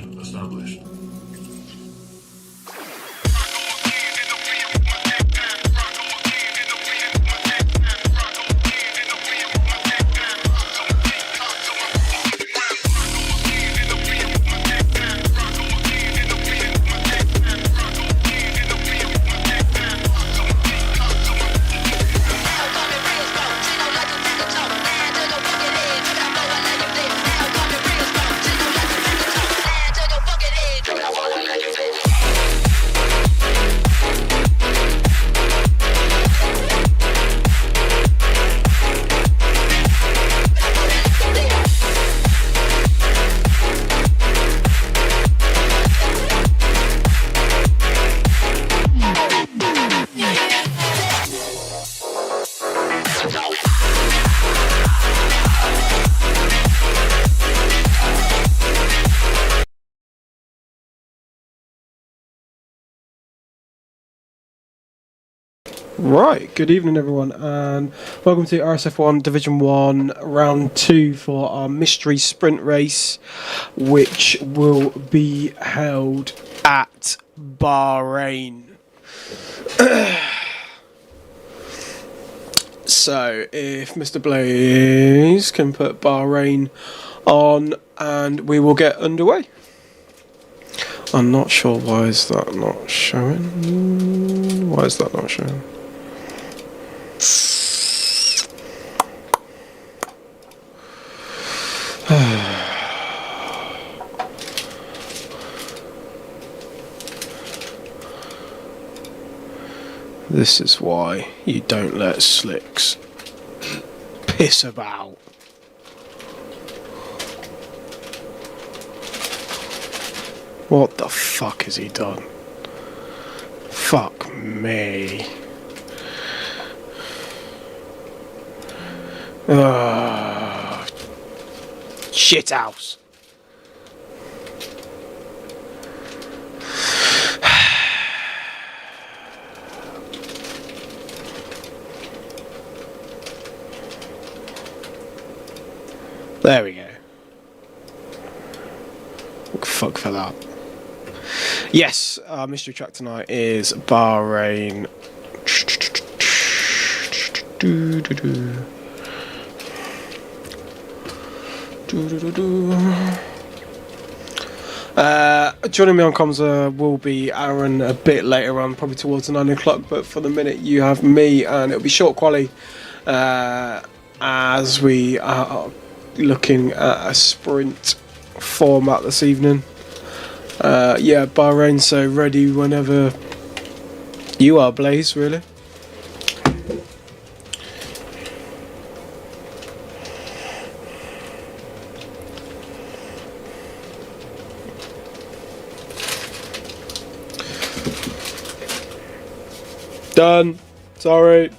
Transmission established. Right, good evening everyone, and welcome to RSF1 Division 1 Round 2 for our mystery sprint race, which will be held at Bahrain. So, if Mr. Blaze can put Bahrain on, and we will get underway. I'm not sure why is that not showing. Why is that not showing? This is why you don't let slicks piss about. What the fuck has he done? Fuck me. Shit house. There we go. Fuck for that. Yes, our mystery track tonight is Bahrain. Joining me on comms will be Aaron a bit later on, probably towards 9 o'clock, but for the minute you have me, and it'll be short quali as we are looking at a sprint format this evening. Yeah, Bahrain, so ready whenever you are, Blaze, really. Done. Sorry.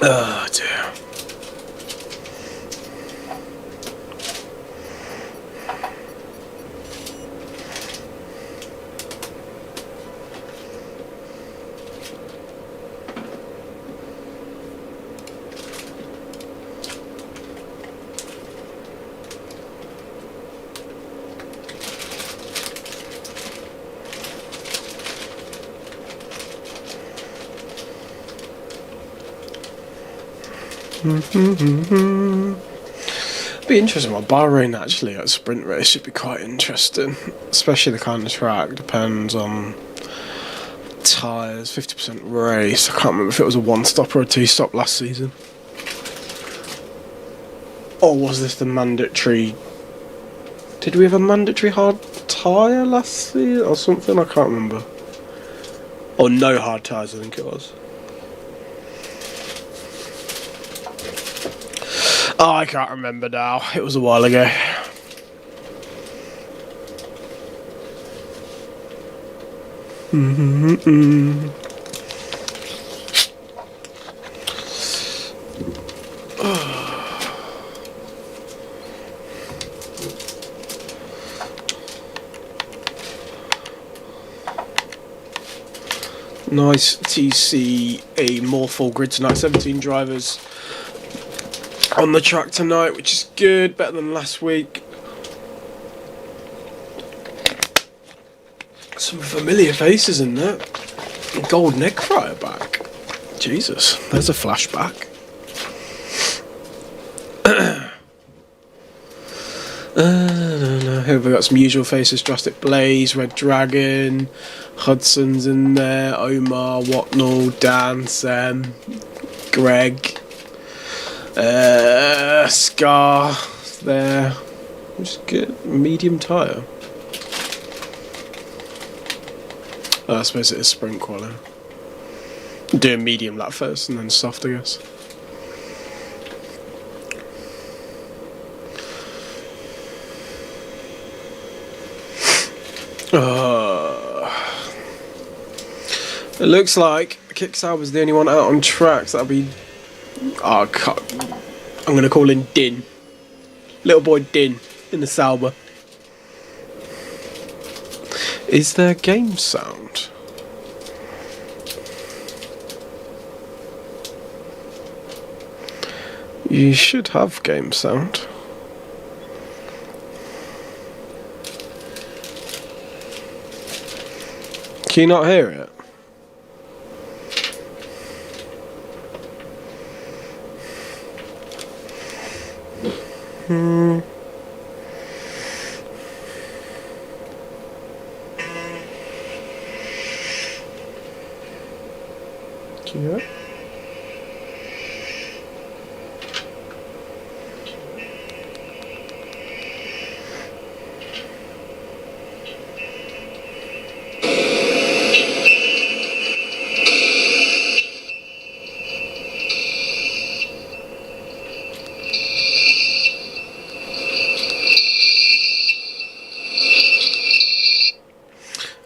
Oh dear. Be interesting. Well, Bahrain actually at a sprint race should be quite interesting, especially the kind of track depends on tyres. 50% race. I can't remember if it was a one-stop or a two-stop last season, or was this the mandatory? Did we have a mandatory hard tyre last season or something? I can't remember. Or no hard tyres, I think it was. Oh, I can't remember now. It was a while ago. Nice to see a more full grid tonight. 17 drivers on the track tonight, which is good, better than last week. Some familiar faces in there. Gold neck fryer back. Jesus, there's a flashback. Here we've got some usual faces: Drastic Blaze, Red Dragon, Hudson's in there, Omar, Watnall, Dan, Sam, Greg, Scar there. Just get medium tyre. Oh, I suppose it is sprint quality. Doing medium lap first and then soft, I guess. It looks like Kickstar was the only one out on tracks. That'll be. Oh, I'm gonna call in Din. Little boy Din in the Sauber. Is there game sound? You should have game sound. Can you not hear it? Can you hear it?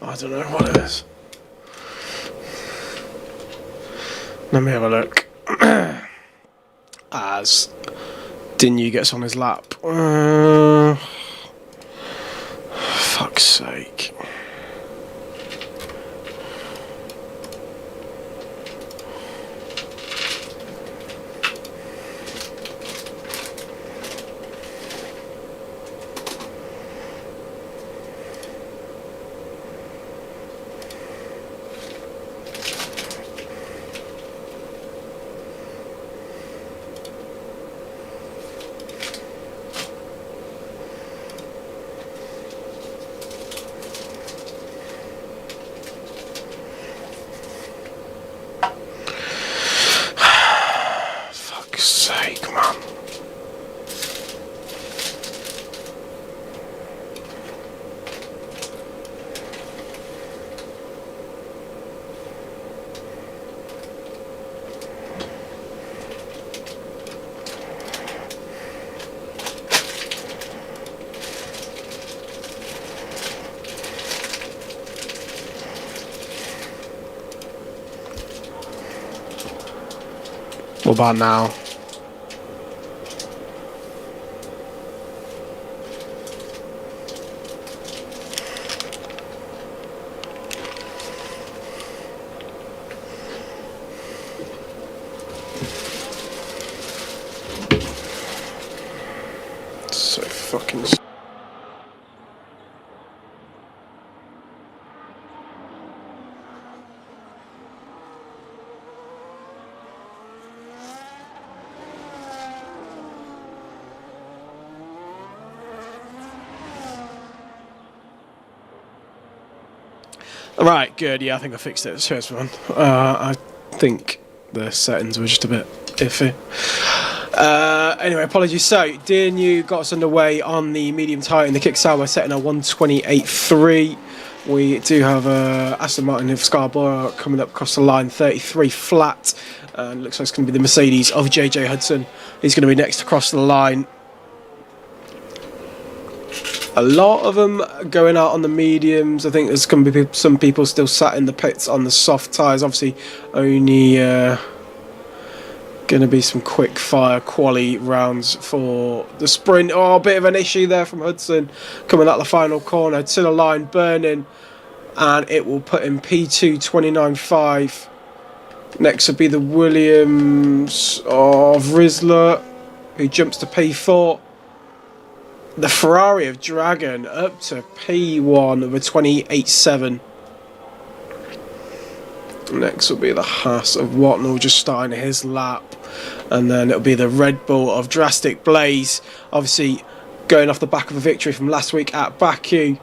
I don't know what it is. Let me have a look. As Dinu gets on his lap. Fuck's sake. Sake, man. What about now? So fucking. Right, good. Yeah, I think I fixed it. Cheers, man. I think the settings were just a bit iffy. Anyway, apologies. So, Dinu got us underway on the medium tyre in the Kickstar by setting a 128.3. We do have Aston Martin of Scarborough coming up across the line, 33 flat. And looks like it's going to be the Mercedes of JJ Hudson. He's going to be next across the line. A lot of them going out on the mediums. I think there's going to be some people still sat in the pits on the soft tyres. Obviously, only going to be some quick fire quali rounds for the sprint. Oh, a bit of an issue there from Hudson coming out the final corner to the line, burning, and it will put him P2 29.5. Next would be the Williams of Rizzler, who jumps to P4. The Ferrari of Dragon up to P1 with a 28.7. Next will be the Haas of Watnell just starting his lap. And then it'll be the Red Bull of Drastic Blaze. Obviously going off the back of a victory from last week at Baku.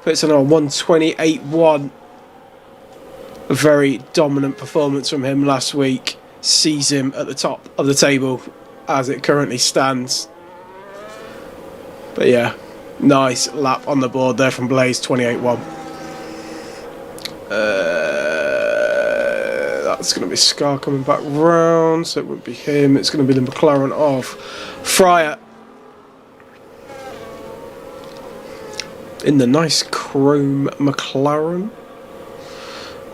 Puts in on 128.1. A very dominant performance from him last week. Sees him at the top of the table as it currently stands. But yeah, nice lap on the board there from Blaze, 28.1. That's going to be Scar coming back round, so it won't be him. It's going to be the McLaren of Fryer. In the nice chrome McLaren.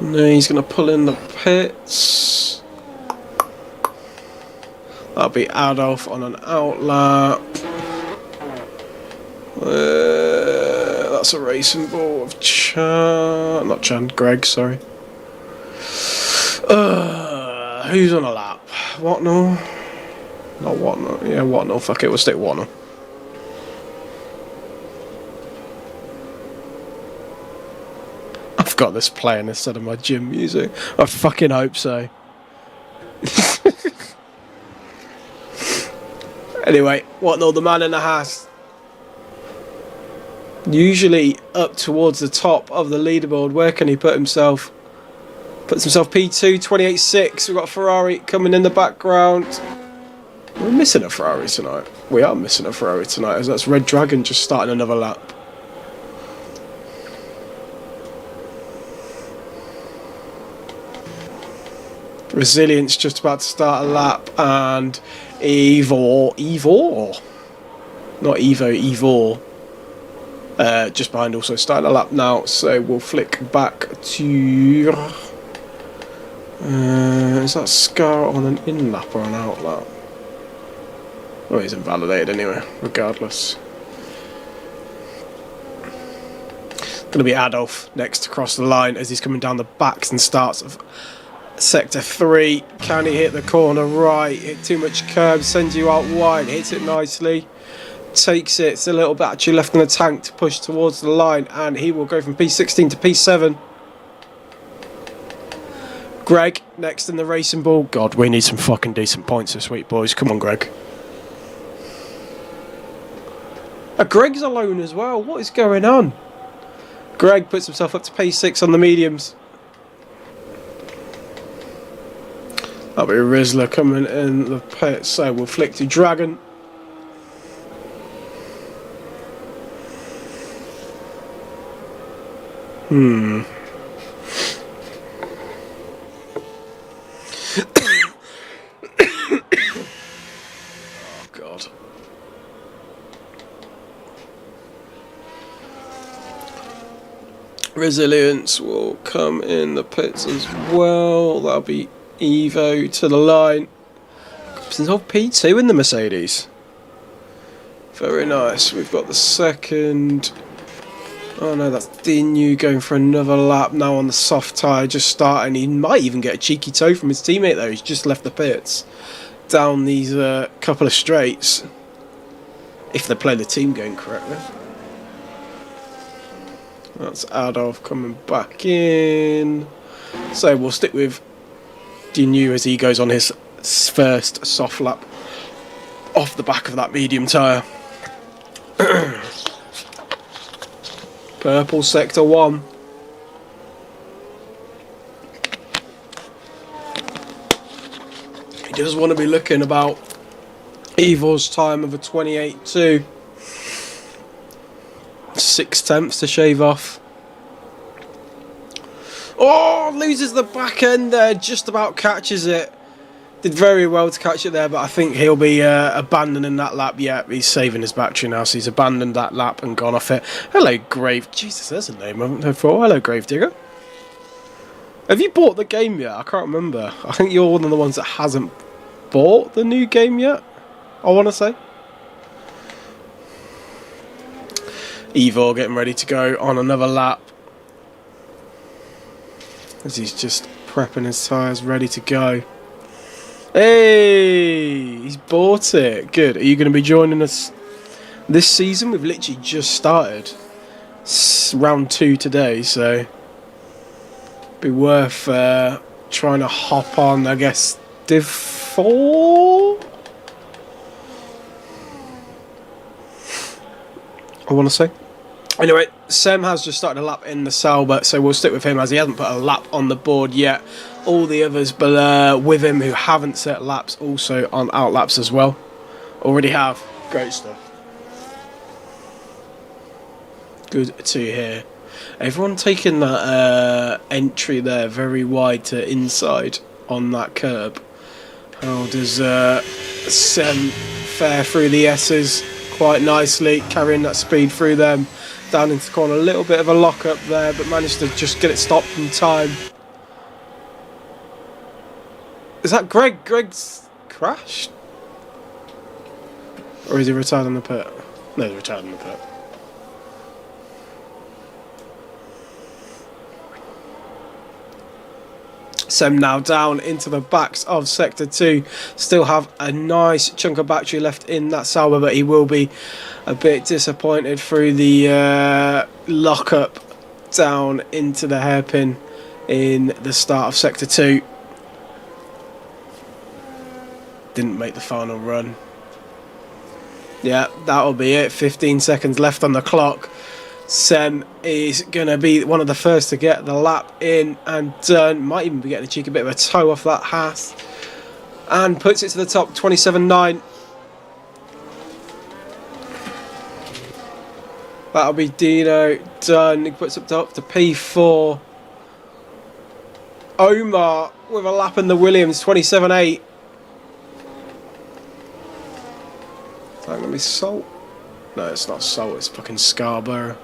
No, he's going to pull in the pits. That'll be Adolf on an outlap. That's a racing ball of Greg, sorry. Who's on a lap? Watnell? Not Watnell. Yeah, Watnell. Fuck it, we'll stick Watnell. I've got this playing instead of my gym music. I fucking hope so. Anyway, Watnell, the man in the Haas. Usually up towards the top of the leaderboard. Where can he put himself? Puts himself P2, 28.6. We've got a Ferrari coming in the background. We're missing a Ferrari tonight. We are missing a Ferrari tonight, as that's Red Dragon just starting another lap. Resilience just about to start a lap, and Evor, not Evo, just behind, also starting a lap now. So we'll flick back to is that Scar on an in lap or an out lap? Oh, he's invalidated anyway, regardless. Going to be Adolf next to cross the line as he's coming down the backs and starts of Sector 3. Can he hit the corner right? Hit too much curb, sends you out wide, hits it nicely, takes it. It's a little battery left in the tank to push towards the line, and he will go from P16 to P7. Greg next in the racing ball. God, we need some fucking decent points this week, boys. Come on, Greg. Greg's alone as well. What is going on? Greg puts himself up to P6 on the mediums. That'll be Rizzler coming in the pit, so we'll flick to Dragon. Oh, God. Resilience will come in the pits as well. That'll be Evo to the line. Since of P2 in the Mercedes. Very nice. We've got the second. Oh no, that's Dinu going for another lap now on the soft tyre, just starting. He might even get a cheeky toe from his teammate though. He's just left the pits down these couple of straights. If they play the team game correctly. That's Adolf coming back in. So we'll stick with Dinu as he goes on his first soft lap off the back of that medium tyre. Purple Sector 1. He does want to be looking about Evor's time of a 28.2. 6/10 to shave off. Oh, loses the back end there, just about catches it. Did very well to catch it there, but I think he'll be abandoning that lap. Yeah, he's saving his battery now, so he's abandoned that lap and gone off it. Hello, Grave. Jesus, there's a name I haven't heard for. Hello, Gravedigger. Have you bought the game yet? I can't remember. I think you're one of the ones that hasn't bought the new game yet, I want to say. Evil getting ready to go on another lap. As he's just prepping his tyres, ready to go. Hey, he's bought it. Good. Are you going to be joining us this season? We've literally just started round 2 today, so be worth trying to hop on, I guess, Div 4? I want to say. Anyway, Sem has just started a lap in the Sauber, so we'll stick with him as he hasn't put a lap on the board yet. All the others with him who haven't set laps also on out laps as well. Already have. Great stuff. Good to hear. Everyone taking that entry there very wide to inside on that curb. How does Sem fare through the S's quite nicely, carrying that speed through them. Down into the corner, a little bit of a lock up there, but managed to just get it stopped in time. Is that Greg? Greg's crashed? Or is he retired on the pit? No, he's retired on the pit. Sem now down into the backs of Sector 2. Still have a nice chunk of battery left in that Sauber, but he will be a bit disappointed through the lock-up down into the hairpin in the start of Sector 2. Didn't make the final run. Yeah, that'll be it. 15 seconds left on the clock. Sem is going to be one of the first to get the lap in and done. Might even be getting a cheeky bit of a toe off that Haas. And puts it to the top, 27.9. That'll be Dino done. He puts up top to P4. Omar with a lap in the Williams, 27.8. Is that going to be Salt? No, it's not Salt, it's fucking Scarborough.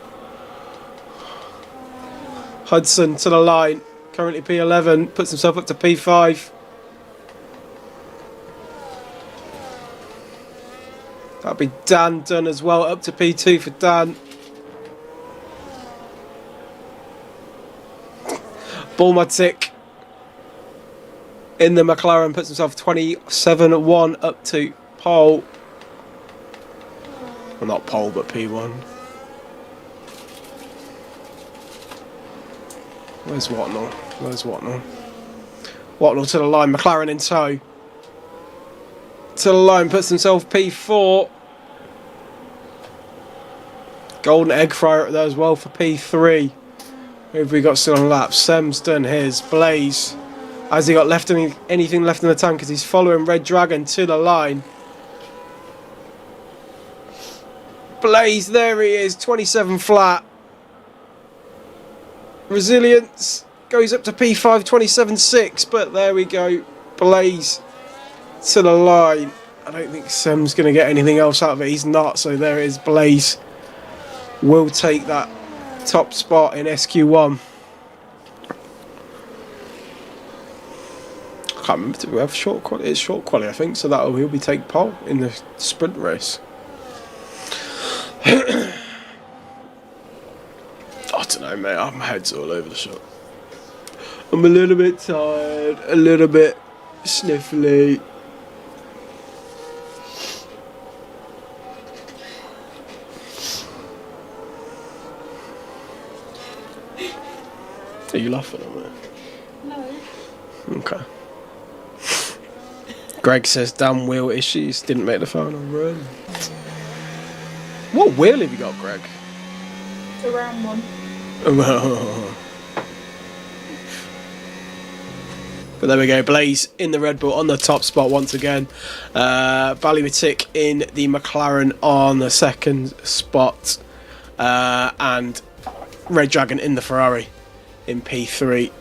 Hudson to the line, currently P11, puts himself up to P5. That'll be Dan done as well, up to P2 for Dan. Balmatic in the McLaren puts himself 27.1 up to pole. Well, not pole, but P1. Where's Watnell? Where's Watnell? Watnell to the line, McLaren in tow. To the line, puts himself P4. Golden Egg Fryer up there as well for P3. Who have we got still on lap? Sem's done his. Blaze. Has he got anything left in the tank? Because he's following Red Dragon to the line. Blaze, there he is, 27 flat. Resilience goes up to P5, 27.6, but there we go. Blaze to the line. I don't think Sem's going to get anything else out of it. He's not, so there it is. Blaze will take that top spot in SQ1. I can't remember, do we have short quality? It's short quality, I think, so he'll be take pole in the sprint race. I don't know, mate. My head's all over the shop. I'm a little bit tired, a little bit sniffly. Are you laughing at me? No. Okay. Greg says damn wheel issues, didn't make the final run. What wheel have you got, Greg? The round one. But there we go, Blaze in the Red Bull on the top spot once again. Ballymatic in the McLaren on the second spot. And Red Dragon in the Ferrari in P3.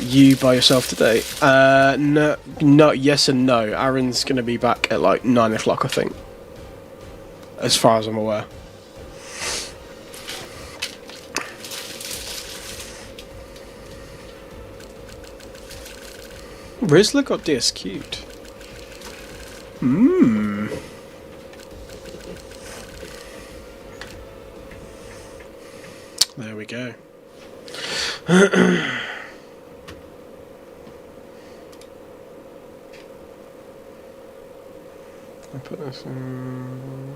You by yourself today? No, not yes and no. Aaron's going to be back at like 9 o'clock, I think. As far as I'm aware. Rizzler got DSQ'd. There we go. I put this in.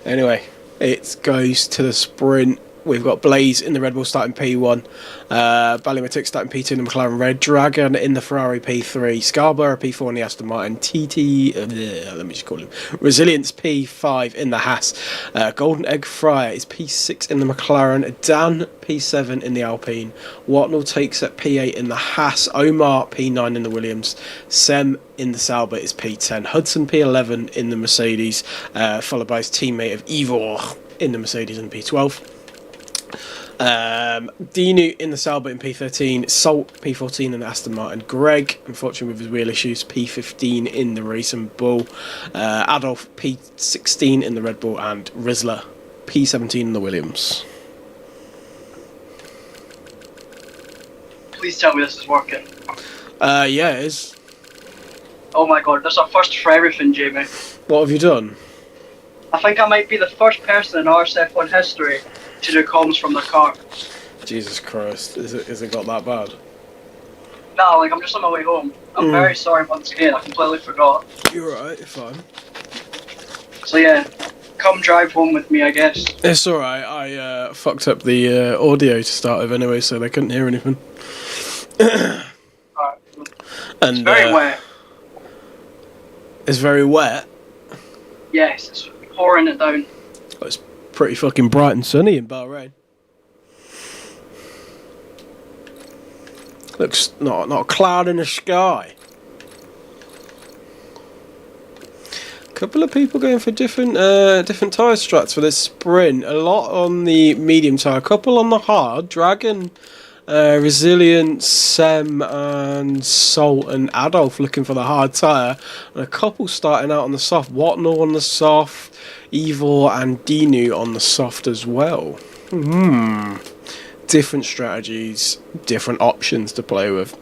Anyway, it goes to the sprint. We've got Blaze in the Red Bull starting P1, Ballymatic starting P2 in the McLaren Red, Dragon in the Ferrari P3, Scarborough P4 in the Aston Martin, let me just call him, Resilience P5 in the Haas, Golden Egg Fryer is P6 in the McLaren, Dan P7 in the Alpine, Watnell takes at P8 in the Haas, Omar P9 in the Williams, Sem in the Sauber is P10, Hudson P11 in the Mercedes, followed by his teammate of Ivor in the Mercedes in P12. Dinu in the Sauber in P13, Salt P14 in the Aston Martin, Greg, unfortunately with his wheel issues, P15 in the Racing Bull, Adolf P16 in the Red Bull, and Rizzler P17 in the Williams. Please tell me this is working. Yeah, it is. Oh my god, that's a first for everything, Jamie. What have you done? I think I might be the first person in RSF1 history to do comms from their car. Jesus Christ, is it got that bad? No, like I'm just on my way home. I'm very sorry once again, I completely forgot. You're alright, you're fine. So yeah, come drive home with me, I guess. It's alright, I fucked up the audio to start with anyway, so they couldn't hear anything. Alright. And It's very wet. It's very wet. Yes, it's pouring it down. It's pretty fucking bright and sunny in Bahrain. Looks not a cloud in the sky. Couple of people going for different tyre strats for this sprint. A lot on the medium tyre, a couple on the hard. Dragon, Resilience, Sem and Salt and Adolf looking for the hard tyre. And a couple starting out on the soft. Watnell on the soft, Evil and Dinu on the soft as well. Different strategies, different options to play with.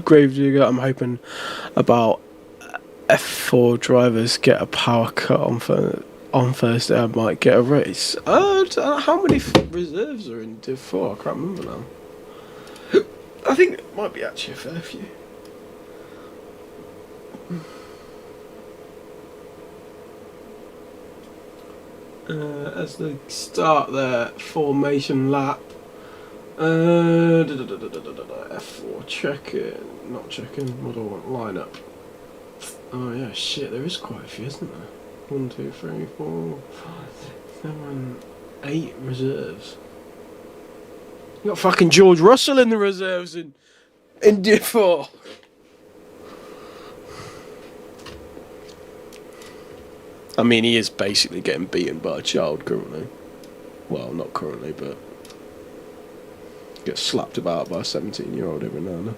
Gravedigger, I'm hoping about F4 drivers get a power cut on Thursday. I might get a race. I don't know how many reserves are in Div 4? I can't remember now. I think it might be actually a fair few. As they start their formation lap, F4 checking, not checking, what do I want, lineup. Oh yeah, shit, there is quite a few, isn't there? 1, 2, 3, 4, 5, 7, 8 reserves. You got fucking George Russell in the reserves in Div 4. I mean, he is basically getting beaten by a child currently. Well, not currently, but gets slapped about by a 17-year-old every now and then.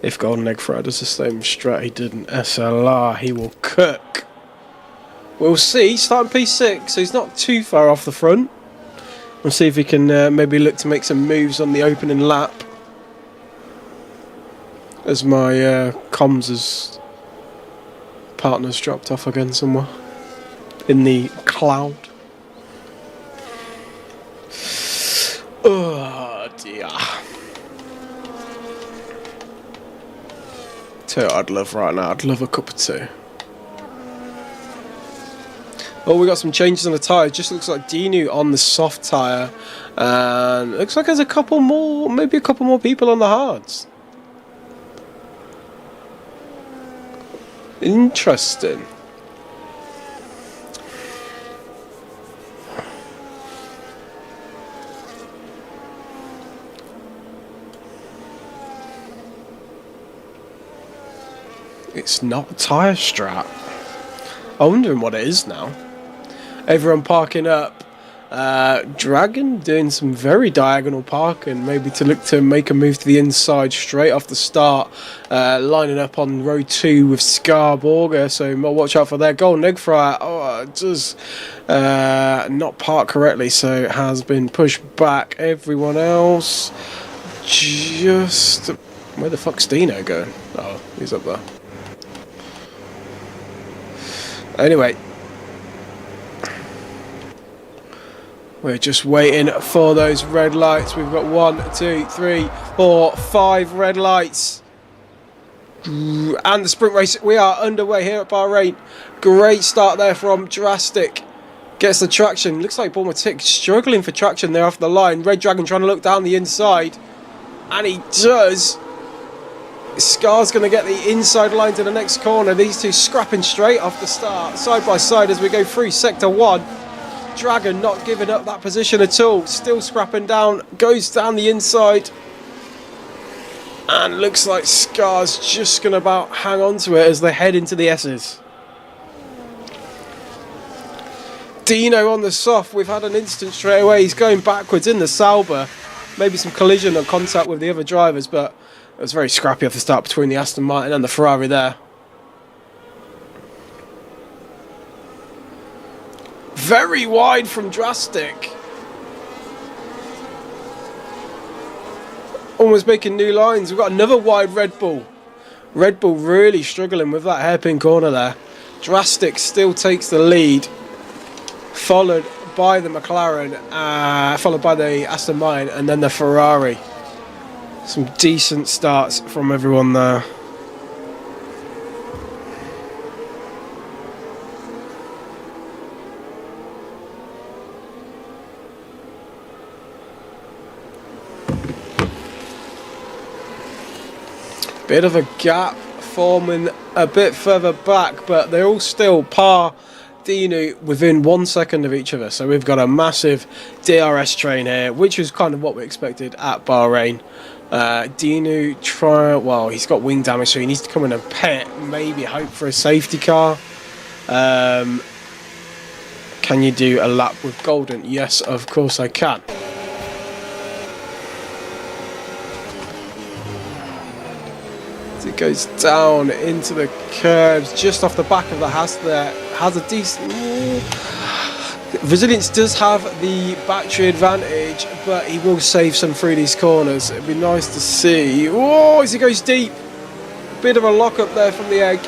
If Golden Egg Fry does the same strat he did in SLR, he will cook. We'll see. Starting P6, so he's not too far off the front. We'll see if he can maybe look to make some moves on the opening lap. As my comms' partner's dropped off again somewhere in the cloud. Oh dear. Tell you what I'd love right now. I'd love a cup of tea. Oh, we got some changes on the tyre. It just looks like Dinu on the soft tyre. And it looks like there's a couple more, maybe a couple more people on the hards. Interesting. It's not a tyre strap. I'm wondering what it is now. Everyone parking up. Dragon doing some very diagonal parking, maybe to look to make a move to the inside straight off the start, lining up on row 2 with Scarborger, so watch out for their golden egg fryer. Oh, it does not park correctly, so it has been pushed back. Everyone else just... Where the fuck's Dino going? Oh, he's up there. Anyway, we're just waiting for those red lights. We've got 1, 2, 3, 4, 5 red lights. And the sprint race, we are underway here at Bahrain. Great start there from Drastic. Gets the traction. Looks like Bournemouth struggling for traction there off the line. Red Dragon trying to look down the inside. And he does. Scar's going to get the inside line to the next corner. These two scrapping straight off the start. Side by side as we go through Sector 1. Dragon not giving up that position at all. Still scrapping down. Goes down the inside. And looks like Scar's just going to about hang on to it as they head into the S's. Dino on the soft. We've had an instant straight away. He's going backwards in the Sauber. Maybe some collision or contact with the other drivers, but it was very scrappy off the start between the Aston Martin and the Ferrari there. Very wide from Drastic. Almost making new lines. We've got another wide Red Bull. Red Bull really struggling with that hairpin corner there. Drastic still takes the lead. Followed by the McLaren, followed by the Aston Martin, and then the Ferrari. Some decent starts from everyone there. Bit of a gap forming a bit further back, but they're all still par Dino within 1 second of each other. So we've got a massive DRS train here, which is kind of what we expected at Bahrain. Dino well, he's got wing damage, so he needs to come in and pit, maybe hope for a safety car. Can you do a lap with Golden? Yes, of course I can. It goes down into the curves just off the back of the Haas there. Has a decent... Resilience does have the battery advantage, but he will save some through these corners. It'd be nice to see. Oh, as he goes deep. Bit of a lock up there from the egg.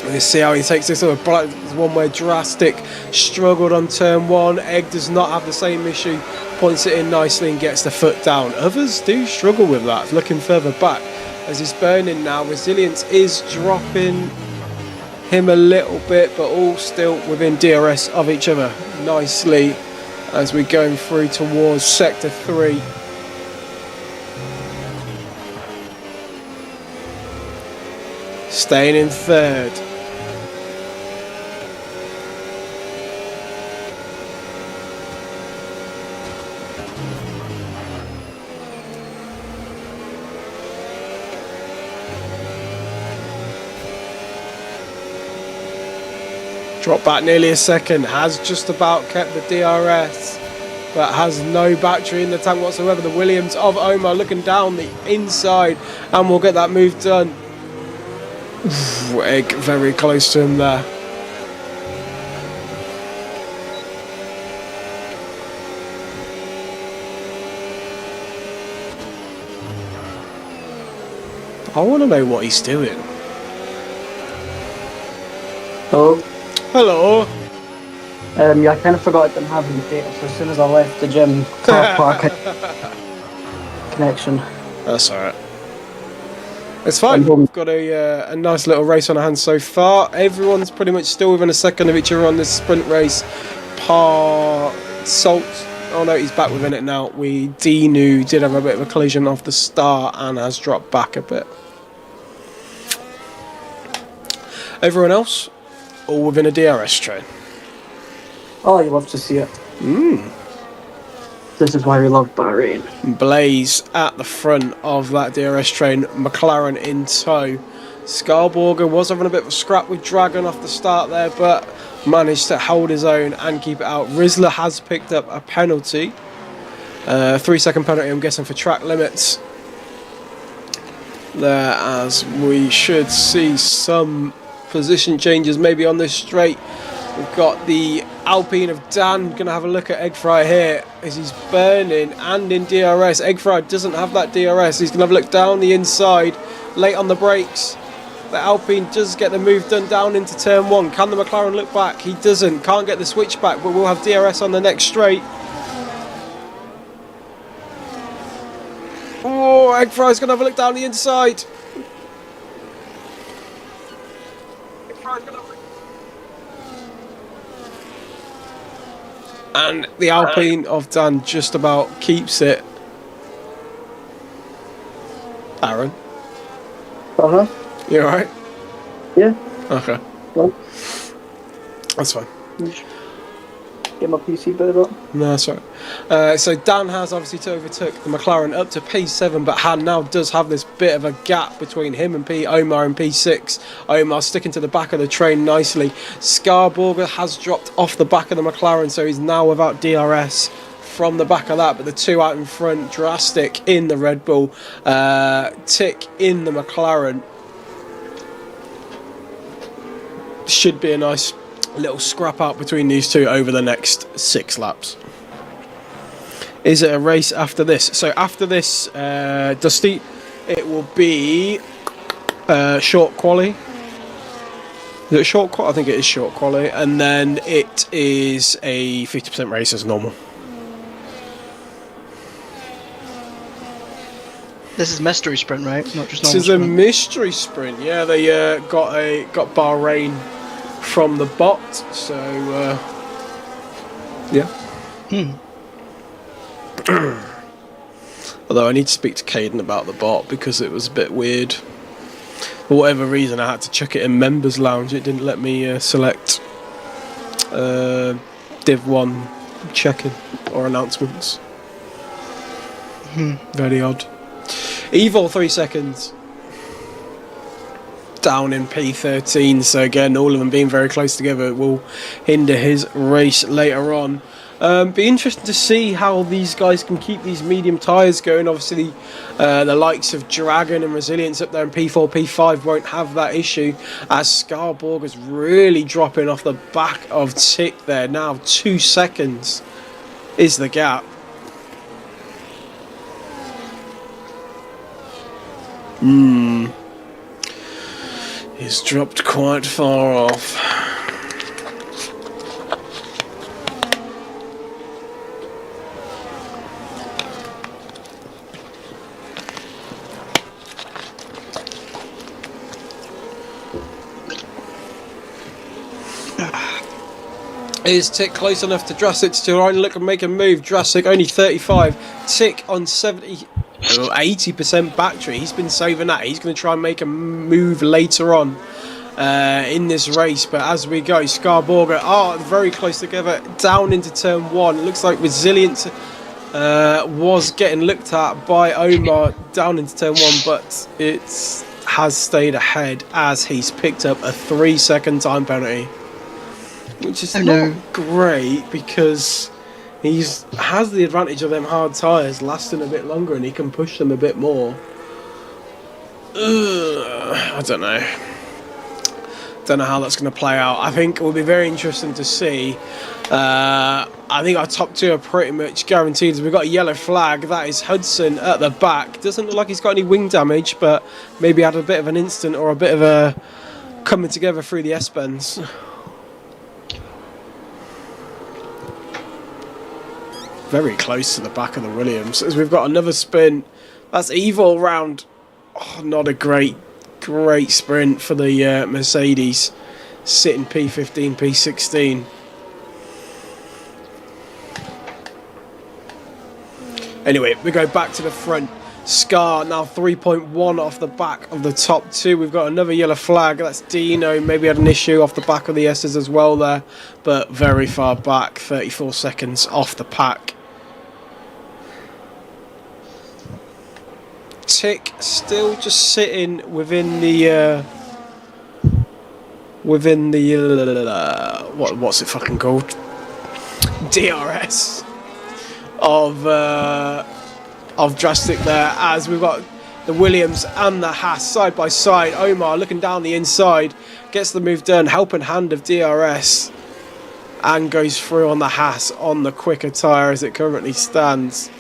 Let's see how he takes this one where Drastic struggled on turn 1. Egg does not have the same issue. Points it in nicely and gets the foot down. Others do struggle with that. Looking further back as he's burning now. Resilience is dropping him a little bit, but all still within DRS of each other nicely as we're going through towards Sector 3. Staying in third. Dropped back nearly a second, has just about kept the DRS, but has no battery in the tank whatsoever. The Williams of Omar looking down the inside, and we'll get that move done. Egg very close to him there. I want to know what he's doing. Oh. Hello. Yeah, I kind of forgot I didn't have any data, so as soon as I left the gym, car park connection. That's alright. It's fine. We've got a nice little race on our hands so far. Everyone's pretty much still within a second of each other on this sprint race. Salt. Oh no, he's back within it now. Dinu did have a bit of a collision off the start and has dropped back a bit. Everyone else, all within a DRS train. Oh, you love to see it. This is why we love Bahrain. Blaze at the front of that DRS train, McLaren in tow. Skarborger was having a bit of a scrap with Dragon off the start there, but managed to hold his own and keep it out. Rizzler has picked up a penalty. 3-second penalty, I'm guessing, for track limits. There, as we should see some position changes maybe on this straight. We've got the Alpine of Dan. Going to have a look at Eggfry here as he's burning and in DRS. Eggfry doesn't have that DRS. He's going to have a look down the inside, late on the brakes. The Alpine does get the move done down into turn 1. Can the McLaren look back? He doesn't. Can't get the switch back, but we'll have DRS on the next straight. Oh, Eggfry's going to have a look down the inside. And the Alpine of Dan just about keeps it. Aaron? Uh-huh. You alright? Yeah. Okay. Well, That's fine. get my PC bit up. No, that's right. So Dan has obviously overtook the McLaren up to P7, but Han now does have this bit of a gap between him and Omar and P6. Omar sticking to the back of the train nicely. Skarborger has dropped off the back of the McLaren, so he's now without DRS from the back of that, but the two out in front, Drastic in the Red Bull, Tick in the McLaren. Should be a nice little scrap out between these two over the next 6 laps. Is it a race after this? So after this, Dusty, it will be short quali. Is it short quali? I think it is short quali, and then it is a 50% race as normal. This is mystery sprint, right? Not just normal. This is sprint. a mystery sprint. Yeah, they got Bahrain from the bot, so yeah. Although I need to speak to Caden about the bot because it was a bit weird. For whatever reason, I had to chuck it in members lounge. It didn't let me select Div 1 check-in or announcements. Very odd. Evil 3 seconds. Down in P13, so again, all of them being very close together will hinder his race later on. Be interesting to see how these guys can keep these medium tyres going. Obviously, the likes of Dragon and Resilience up there in P4, P5 won't have that issue, as Skarborg is really dropping off the back of Tick there. Now 2 seconds is the gap. He's dropped quite far off. Is Tick close enough to Drastic to try and look and make a move? Drastic only 35. Tick on 80% battery. He's been saving that. He's going to try and make a move later on in this race. But as we go, Skarborger are very close together down into turn 1. It looks like Resilience was getting looked at by Omar down into turn 1, but it has stayed ahead as he's picked up a 3-second time penalty. Which is not great because he has the advantage of them hard tyres lasting a bit longer and he can push them a bit more. I don't know. Don't know how that's going to play out. I think it will be very interesting to see. I think our top 2 are pretty much guaranteed. We've got a yellow flag. That is Hudson at the back. Doesn't look like he's got any wing damage, but maybe had a bit of an instant or a bit of a coming together through the S-bends. Very close to the back of the Williams as we've got another spin. That's evil round. Oh, not a great sprint for the Mercedes, sitting P15, P16. Anyway, we go back to the front. Scar now 3.1 off the back of the top 2. We've got another yellow flag. That's Dino. Maybe had an issue off the back of the S's as well there, but very far back, 34 seconds off the pack. Tick still just sitting within the what's it fucking called? DRS of Drastic there, as we've got the Williams and the Haas side by side. Omar looking down the inside, gets the move done, helping hand of DRS, and goes through on the Haas on the quicker tyre as it currently stands.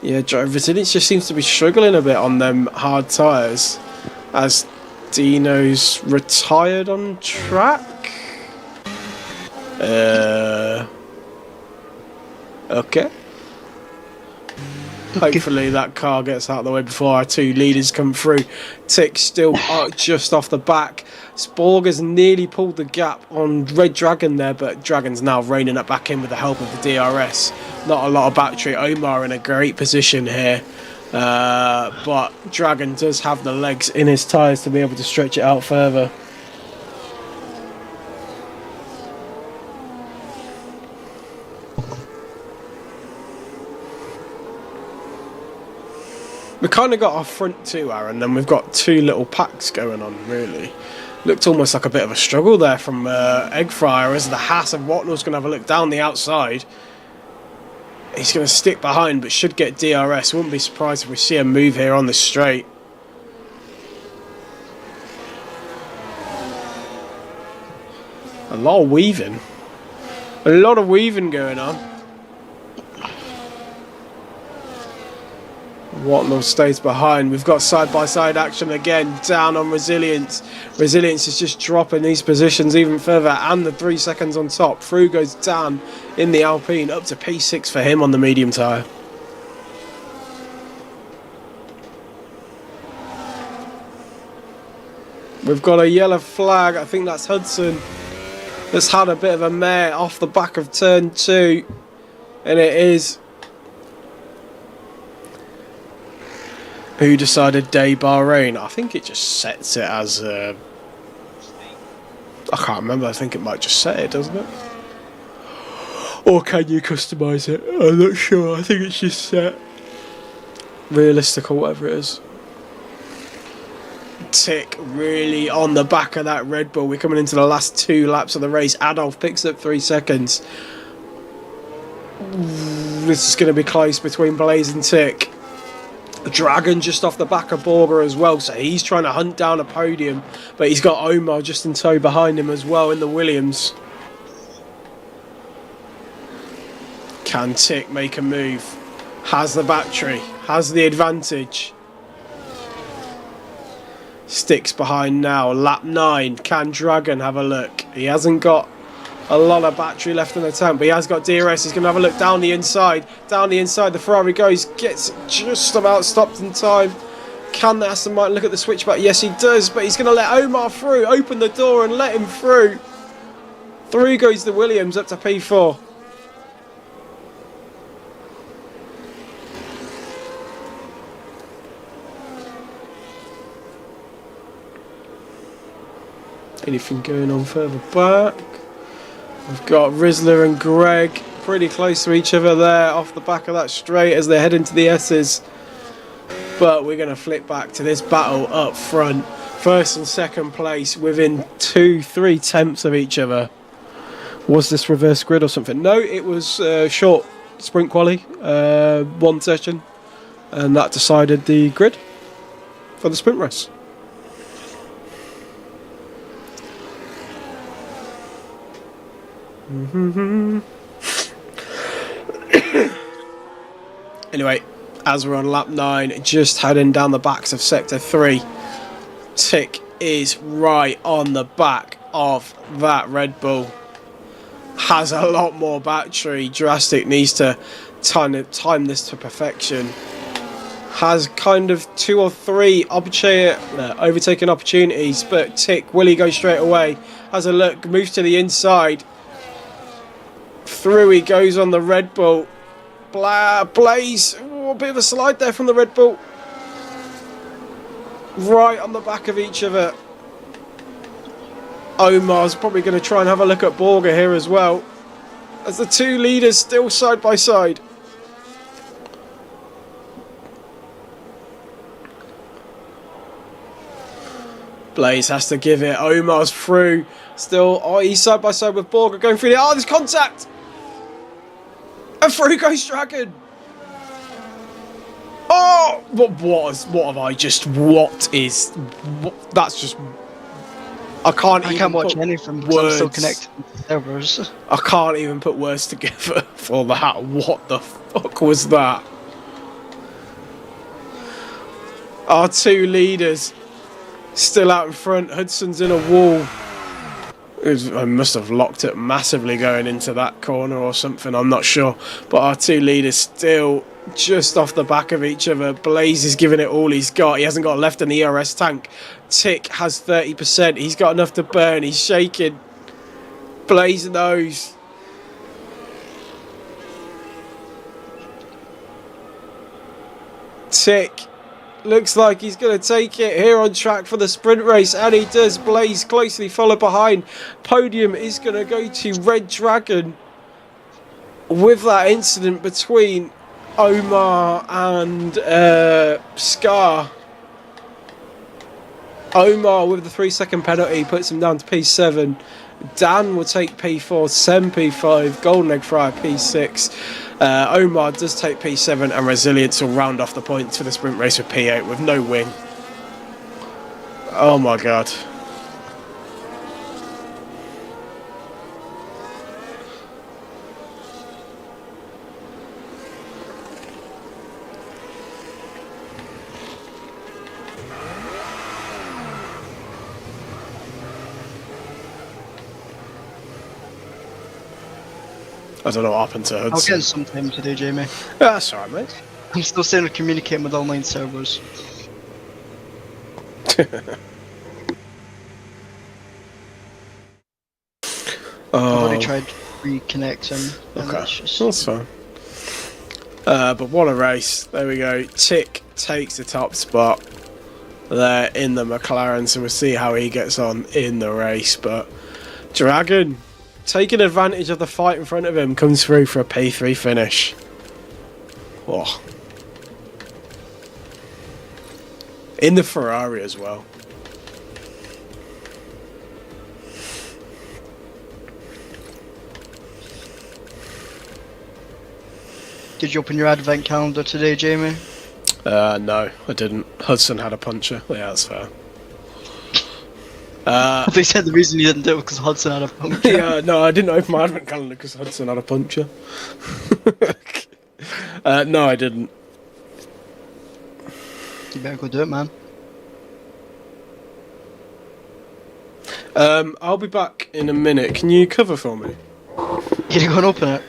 Yeah, driver resilience just seems to be struggling a bit on them hard tyres, as Dino's retired on track. Okay. Hopefully that car gets out of the way before our two leaders come through. Tick still just off the back. Sporg has nearly pulled the gap on Red Dragon there, but Dragon's now reining it back in with the help of the DRS. Not a lot of battery. Omar in a great position here. But Dragon does have the legs in his tyres to be able to stretch it out further. We've kind of got our front two, Aaron, and we've got two little packs going on, really. Looked almost like a bit of a struggle there from Eggfryer, as the Haas of Watnell's going to have a look down the outside. He's going to stick behind, but should get DRS. Wouldn't be surprised if we see a move here on the straight. A lot of weaving. A lot of weaving going on. Watnell stays behind. We've got side-by-side action again, down on Resilience. Resilience is just dropping these positions even further, and the 3 seconds on top. Through goes down in the Alpine, up to P6 for him on the medium tyre. We've got a yellow flag. I think that's Hudson. That's had a bit of a mare off the back of turn 2, and it is... Who decided day Bahrain? I think it just sets it as I can't remember. I think it might just set it, doesn't it? Or can you customise it? I'm not sure. I think it's just set. Realistic or whatever it is. Tick really on the back of that Red Bull. We're coming into the last 2 laps of the race. Adolf picks up 3 seconds. This is going to be close between Blaze and Tick. Dragon just off the back of Borger as well, so he's trying to hunt down a podium, but he's got Omar just in tow behind him as well in the Williams. Can Tick make a move? Has the battery, has the advantage. Sticks behind now, lap 9. Can Dragon have a look? He hasn't got a lot of battery left in the tank, but he has got DRS. He's going to have a look down the inside. Down the inside, the Ferrari goes, gets just about stopped in time. Can the Aston Martin look at the switchback? Yes, he does, but he's going to let Omar through. Open the door and let him through. Through goes the Williams up to P4. Anything going on further back? We've got Rizzler and Greg pretty close to each other there off the back of that straight as they head into the S's. But we're going to flip back to this battle up front. First and second place within 2-3 tenths of each other. Was this reverse grid or something? No, it was short sprint quali, 1 session. And that decided the grid for the sprint race. Anyway, as we're on lap 9, just heading down the backs of sector 3, Tick is right on the back of that Red Bull. Has a lot more battery. Drastic needs to time this to perfection. Has kind of 2 or 3 overtaking opportunities, but Tick, will he go straight away? Has a look, moves to the inside. Through he goes on the Red Bull. Blaze, a bit of a slide there from the Red Bull. Right on the back of each other. Omar's probably going to try and have a look at Borger here as well, as the 2 leaders still side by side. Blaze has to give it. Omar's through. Still, oh, he's side by side with Borger going through the. Oh, there's contact! And through goes Dragon. Oh, what have I just? What is? That's just. I can't watch anything because I'm still connected to servers. I can't even put words together for that. What the fuck was that? Our two leaders still out in front. Hudson's in a wall. I must have locked it massively going into that corner or something. I'm not sure. But our two leaders still just off the back of each other. Blaze is giving it all he's got. He hasn't got left in the ERS tank. Tick has 30%. He's got enough to burn. He's shaking. Blaze knows. Tick looks like he's going to take it here on track for the sprint race, and he does. Blaze closely followed behind. Podium is going to go to Red Dragon with that incident between Omar and Scar. Omar with the 3-second penalty puts him down to P7. Dan will take P4, Sem P5, Golden Egg Fryer P6. Omar does take P7, and Resilience will round off the points for the sprint race with P8 with no wing. Oh my god. I don't know what happened to Hudson. I'll get some time to do, Jamie. Yeah, that's alright, mate. I'm still still communicating with online servers. I've already tried reconnecting. Okay, that's fine. But what a race. There we go. Tick takes the top spot there in the McLaren, so we'll see how he gets on in the race. But Dragon, taking advantage of the fight in front of him, comes through for a P3 finish. Oh. In the Ferrari as well. Did you open your advent calendar today, Jamie? No, I didn't. Hudson had a puncher. Yeah, that's fair. They said the reason you didn't do it was because Hudson had a puncture. Yeah, no, I didn't open my advent calendar because Hudson had a puncture. No, I didn't. You better go do it, man. I'll be back in a minute. Can you cover for me? You gonna go and open it?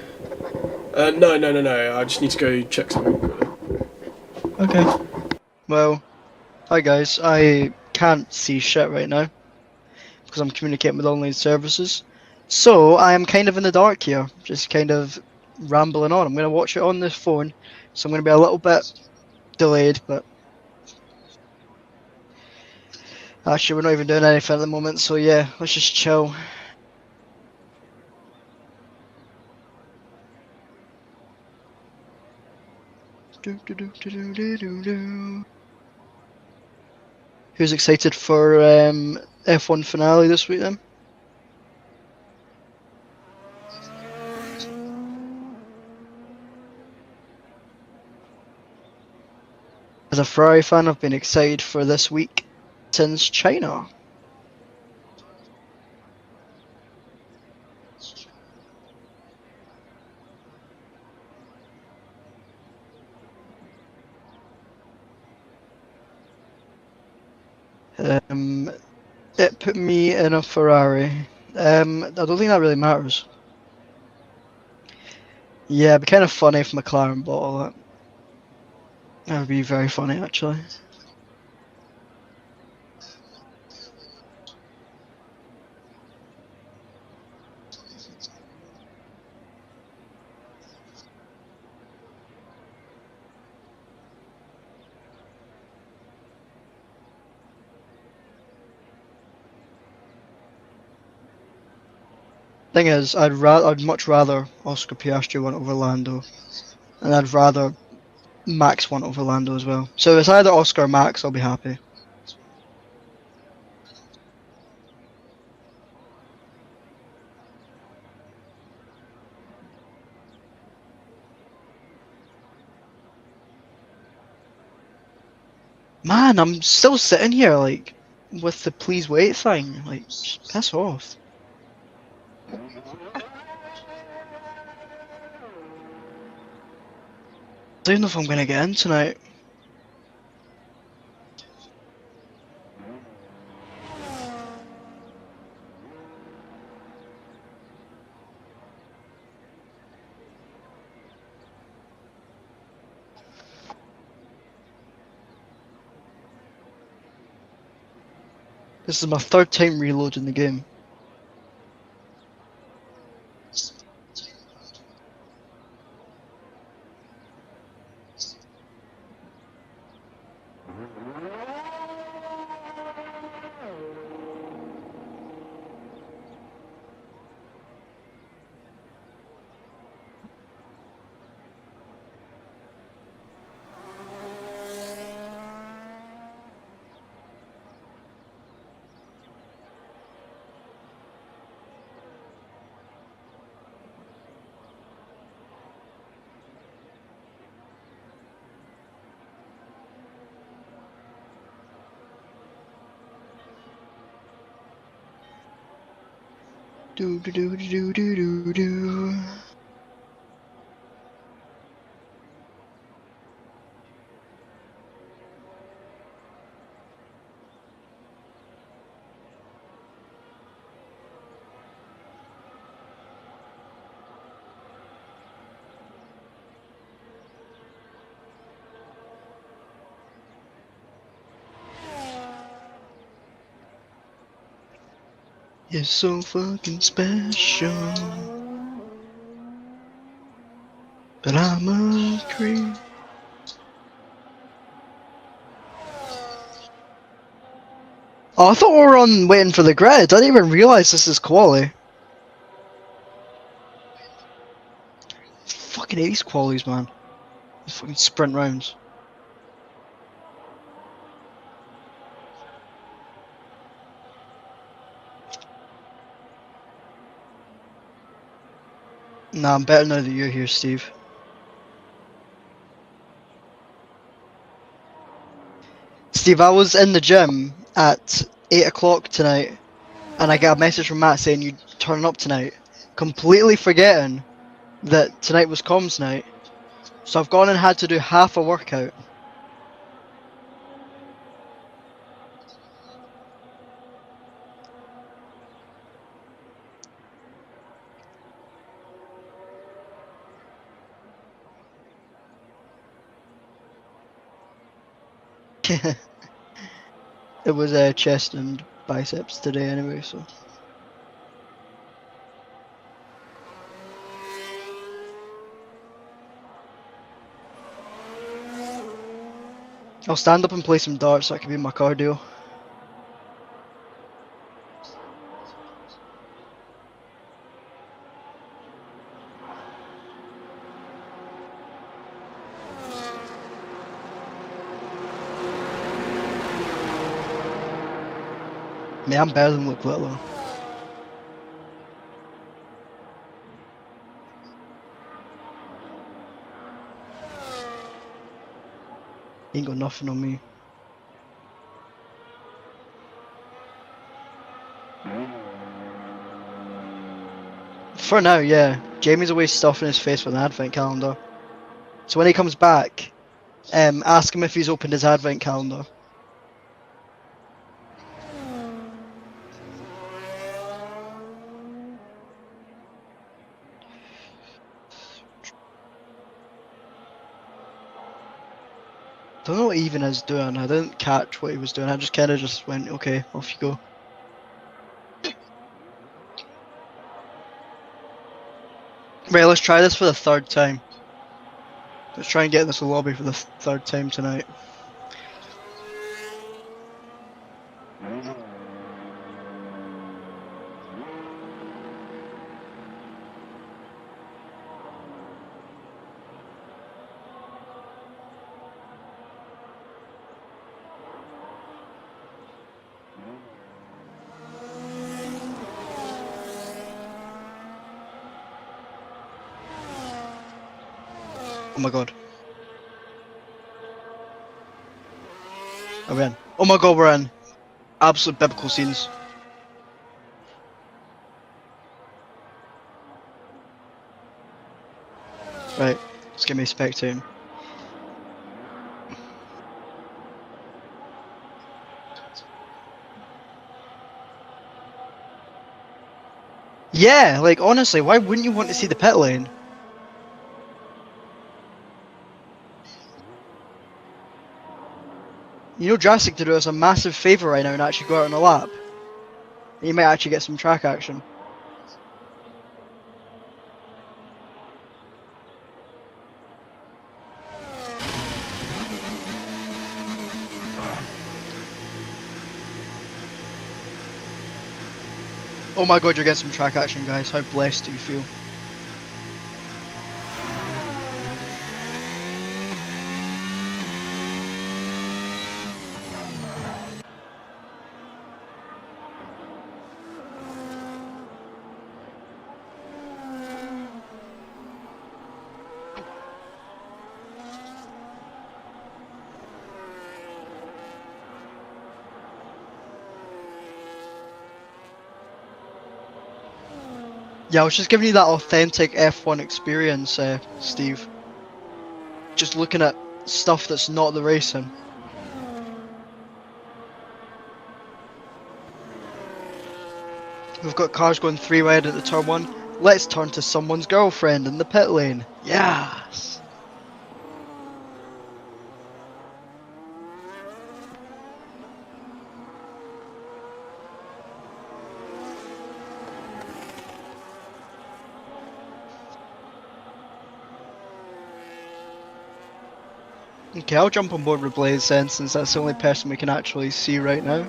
No. I just need to go check something. Okay. Well, hi guys. I can't see shit right now because I'm communicating with online services. So I am kind of in the dark here, just kind of rambling on. I'm going to watch it on this phone, so I'm going to be a little bit delayed, but actually we're not even doing anything at the moment, so yeah, let's just chill. Who's excited for F1 finale this week then? As a Ferrari fan, I've been excited for this week since China. It put me in a Ferrari. I don't think that really matters. Yeah, it'd be kind of funny if McLaren bought all that. That would be very funny, actually. Thing is, I'd much rather Oscar Piastri went over Lando, and I'd rather Max went over Lando as well. So if it's either Oscar or Max, I'll be happy. Man, I'm still sitting here, like, with the please wait thing. Like, just piss off. I don't know if I'm gonna get in tonight. This is my third time reloading the game. Do do do do do do do. You're so fucking special, but I'm a creep. Oh, I thought we were on waiting for the grid. I didn't even realise this is quali. Fucking hate these qualies, man. These fucking sprint rounds. Nah, I'm better now that you're here, Steve. Steve, I was in the gym at 8 o'clock tonight, and I got a message from Matt saying you'd turn up tonight, completely forgetting that tonight was comms night. So I've gone and had to do half a workout. It was chest and biceps today anyway, so. I'll stand up and play some darts, that could be my cardio. Man, I'm better than Luke Littler. He ain't got nothing on me. For now, yeah. Jamie's always stuffing his face with an advent calendar. So when he comes back, ask him if he's opened his advent calendar. Don't know what Even is doing. I didn't catch what he was doing. I just kind of just went, okay, off you go. Right, let's try this for the third time. Let's try and get in this lobby for the third time tonight. Oh my god. Are we in? Oh my god, we're in. Absolute biblical scenes. Right, let's get me spectating. Yeah, like honestly, why wouldn't you want to see the pit lane? You know Jurassic to do us a massive favour right now and actually go out on a lap. You might actually get some track action. Oh my god, you're getting some track action, guys. How blessed do you feel? Yeah, I was just giving you that authentic F1 experience, Steve. Just looking at stuff that's not the racing. We've got cars going 3 wide at the turn 1. Let's turn to someone's girlfriend in the pit lane. Yes! Okay, I'll jump on board with Blaze then, since that's the only person we can actually see right now.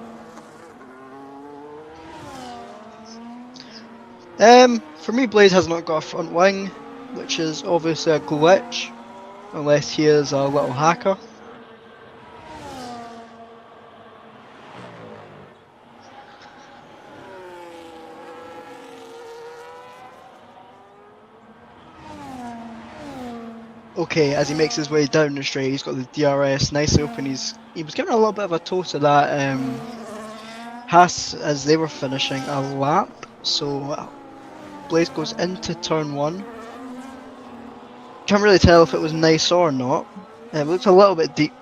For me, Blaze has not got a front wing, which is obviously a glitch, unless he is a little hacker. Okay, as he makes his way down the straight, he's got the DRS nicely open. He was giving a little bit of a toe to that Haas as they were finishing a lap. So Blaze goes into turn 1. Can't really tell if it was nice or not. It looks a little bit deep,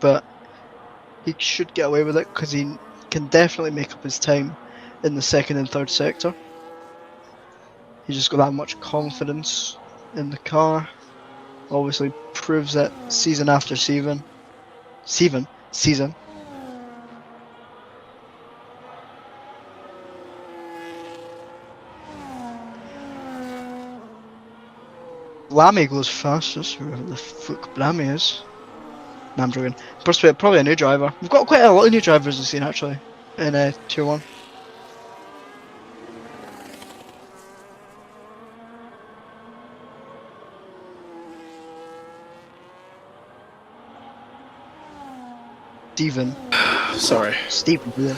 but he should get away with it because he can definitely make up his time in the second and third sector. He's just got that much confidence in the car. Obviously proves it season after season. Season. Lammy goes fastest, whoever the fuck Lammy is. Nah, I'm joking. Probably a new driver. We've got quite a lot of new drivers this scene actually, in Tier 1. Steven. Sorry. Steven, yeah.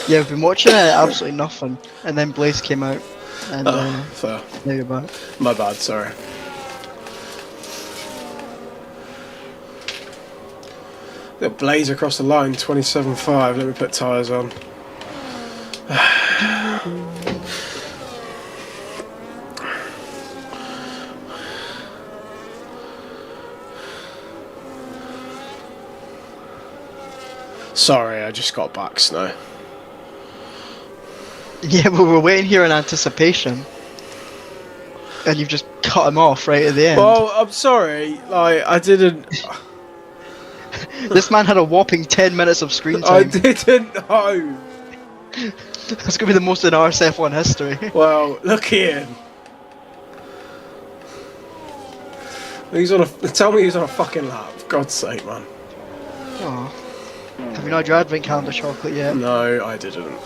Yeah, we've been watching absolutely nothing, and then Blaze came out, and Fair. now you're back. My bad, sorry. Got Blaze across the line, 27.5. Let me put tyres on. Sorry, I just got back, Snow. Yeah, but we're waiting here in anticipation, and you've just cut him off right at the end. Well, I'm sorry, like, I didn't... This man had a whopping 10 minutes of screen I time. didn't know! That's gonna be the most in RSF1 history. Well, look here. He's on a... Tell me he's on a fucking lap, for God's sake, man. Oh. Have you not had your advent calendar chocolate yet? No, I didn't.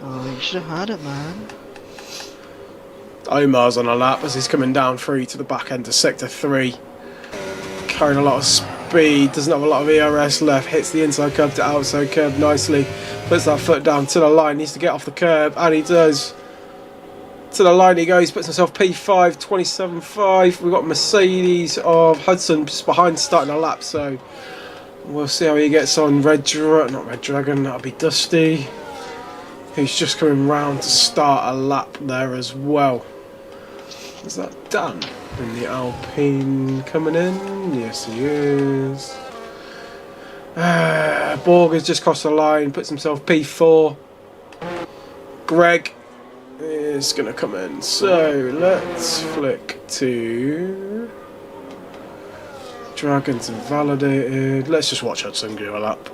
Oh, you should have had it, man. Omar's on a lap as he's coming down through to the back end of Sector 3. Carrying a lot of speed, doesn't have a lot of ERS left, hits the inside curb to outside curb nicely. Puts that foot down to the line, needs to get off the curb, and he does. To the line he goes, puts himself P5, 27.5. We've got Mercedes of Hudson just behind starting a lap, so we'll see how he gets on. Not Red Dragon, that'll be Dusty, who's just coming round to start a lap there as well. Is that Dan in the Alpine coming in? Yes, he is. Borg has just crossed the line, puts himself P4. Greg is going to come in. So let's flick to Dragons invalidated. Let's just watch Hudson go a lap.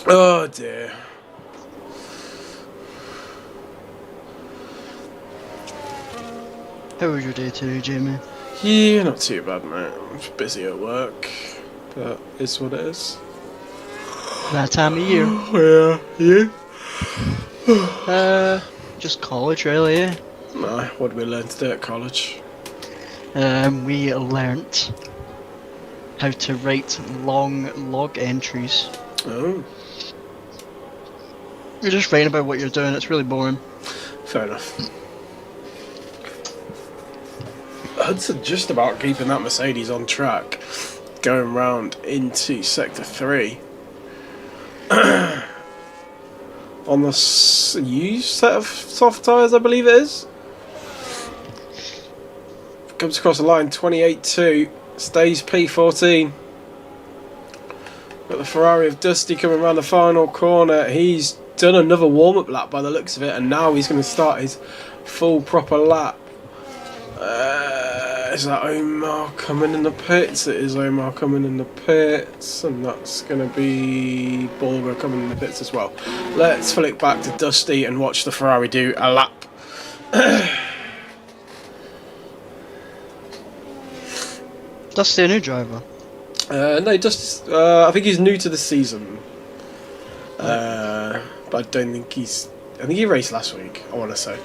Oh dear. How was your day today, Jamie? Yeah, not too bad, mate. I'm just busy at work, but it's what it is. That time of year. Yeah, you? Just college, really. Yeah. Nah, what did we learn today at college? We learnt how to write long log entries. Oh, You're just writing about what you're doing. It's really boring. fair enough. Hudson just about keeping that Mercedes on track, going round into sector 3. On the used set of soft tyres, I believe it is. Comes across the line, 28.2, stays P14. Got the Ferrari of Dusty coming around the final corner. He's done another warm-up lap by the looks of it, and now he's going to start his full proper lap. Is that Omar coming in the pits? It is Omar coming in the pits, and that's going to be Borger coming in the pits as well. Let's flick back to Dusty and watch the Ferrari do a lap. Dusty a new driver? No, Dusty. I think he's new to the season, but I don't think he's. I think he raced last week, I want to say.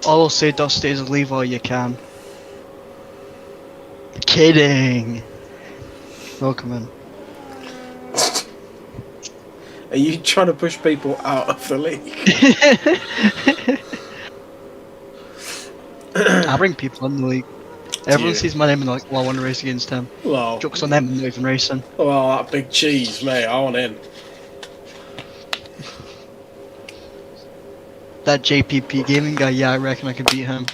All I'll say, Dusty, is leave all you can. Kidding. Welcome in. Are you trying to push people out of the league? I bring people in the league. Everyone you? sees my name and they're like, well, I want to race against him. Well, Joke's on them, I'm not even racing. well, that big cheese, mate, I want in. That JPP gaming guy, yeah, I reckon I could beat him.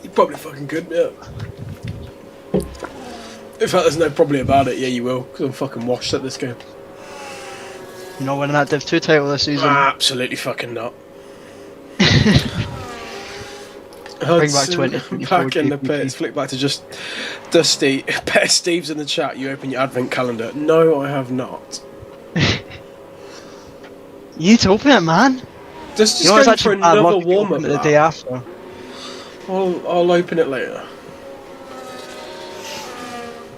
You probably fucking could, yeah. In fact, there's no probably about it. Yeah, you will, because I'm fucking washed at this game. You're not winning that Div 2 title this season. Absolutely fucking not. Bring back Hudson 2024 back in the JPP. pits. Flick back to just Dusty. Pet Steve's in the chat. You open your advent calendar. No, I have not. You need to open it, man. Just You know, it's going for actually bad another luck if you warm up. open it the day after. I'll open it later.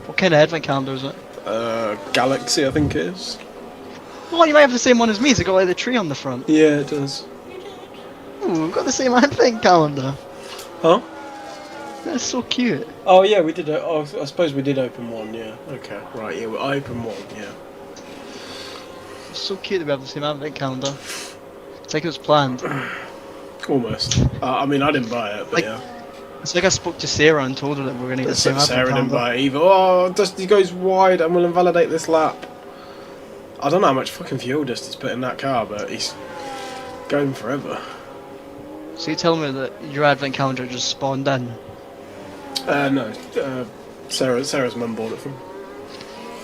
What kind of advent calendar is it? Galaxy, I think it is. Well, you might have the same one as me, it's got like the tree on the front. Yeah, it does. Ooh, we've got the same advent calendar. Huh? That's so cute. Oh yeah, we did. I suppose we did open one. Yeah. Okay. Right. Yeah, I opened one. Yeah. It's so cute that we have the same advent calendar. It's like it was planned. Almost. I mean, I didn't buy it, but Like- yeah. It's like I spoke to Sarah and told her that we were going to get the same Sarah advent didn't calendar. buy it either. Oh, Dusty goes wide and will invalidate this lap. I don't know how much fucking fuel Dusty's put in that car, but he's going forever. So you tell me that your advent calendar just spawned in? No. Sarah's mum bought it from.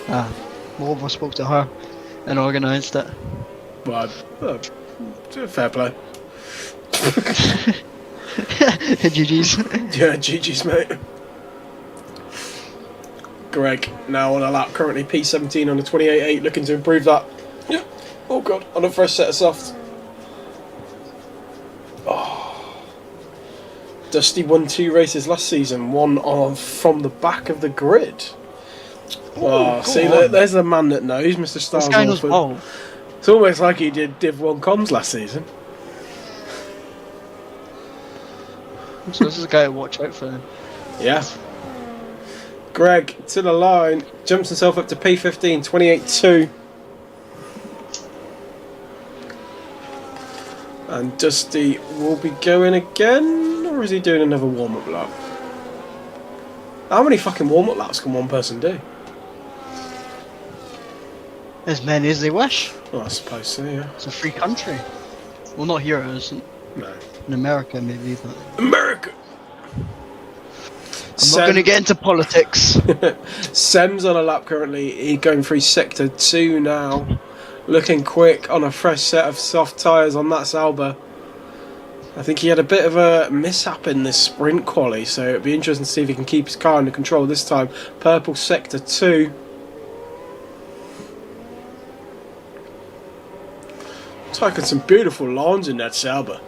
Ah, well, I spoke to her and organised it. Well, fair play. GG's. Yeah, GG's, mate. Greg, now on a lap, currently P17 on a 28.8, looking to improve that. Yeah. Oh god, on the first set of soft. Oh. Dusty won 2 races last season, one on from the back of the grid. Oh, see, there's a man that knows, Mr. Stars. This guy knows ball. It's almost like he did Div 1 comms last season. So this is a guy to watch out for then. Yeah. Greg to the line, jumps himself up to P15, 28.2. And Dusty will be going again, or is he doing another warm-up lap? How many fucking warm-up laps can one person do? As many as they wish. Well, I suppose so, yeah. It's a free country. Well, not here it isn't. No. In America, maybe, but... America! I'm not going to get into politics. Sem's on a lap currently. He's going through sector 2 now. Looking quick on a fresh set of soft tyres on that Sauber. I think he had a bit of a mishap in this sprint quali, so it'd be interesting to see if he can keep his car under control this time. Purple sector 2. Taking some beautiful lines in that Sauber.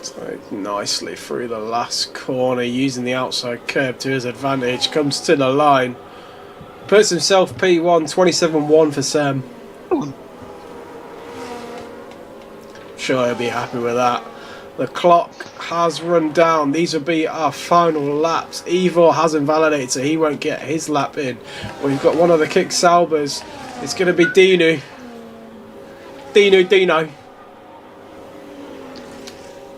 So nicely through the last corner, using the outside curb to his advantage. Comes to the line. Puts himself P1, 27.1 for Sam. Sure he'll be happy with that. The clock has run down. These will be our final laps. Ivor hasn't validated, so he won't get his lap in. We've got one of the kick Saubers. It's going to be Dino. Dino.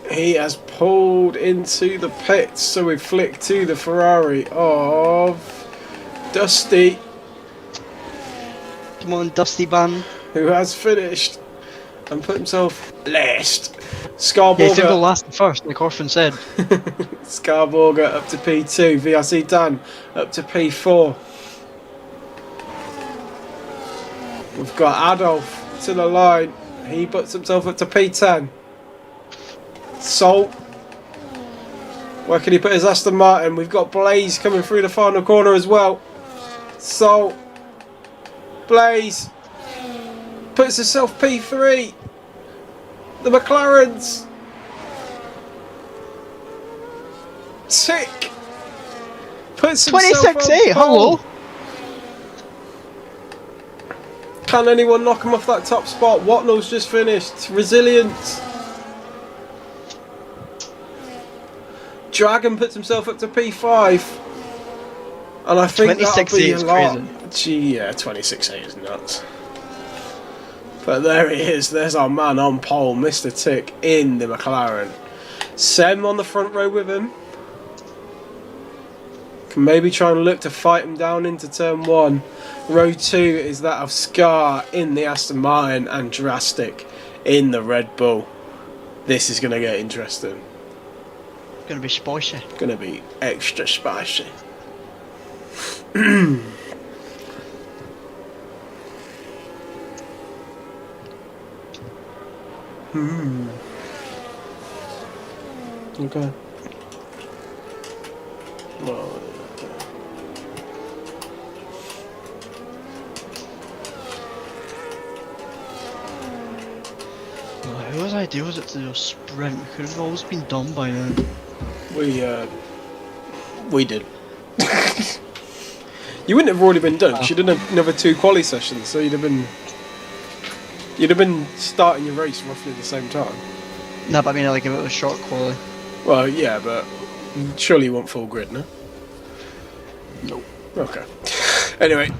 He has pulled into the pits, so we flick to the Ferrari of Dusty. Come on, Dusty Ban. Who has finished and put himself last. Yeah, he's Scarborger. go last and first, like Orphan said. Scarborger up to P2. VRC Dan up to P4. We've got Adolf to the line. He puts himself up to P10. Salt. Where can he put his Aston Martin? We've got Blaze coming through the final corner as well. Salt. Blaze. Puts himself P3. The McLarens. Tick. Puts himself 26.8, on hello. pole. Can anyone knock him off that top spot? Watnell's just finished. Resilience. Dragon puts himself up to P5. And I think that'll be a lot. Gee, yeah, 26.8 is nuts. But there he is. There's our man on pole, Mr. Tick in the McLaren. Sem on the front row with him. Can maybe try and look to fight him down into turn 1. Row 2 is that of Scar in the Aston Martin and Drastic in the Red Bull. This is going to get interesting. Gonna be spicy. Going to be extra spicy. Okay. Well, Whose idea was it to do a sprint? It could have always been done by now. we did. You wouldn't have already been done. You'd done another 2 quali sessions, so you'd have been starting your race roughly at the same time. No, but I mean, like, if it was short quali. Well, yeah, but surely you want full grid, no? Nope. Okay. Anyway,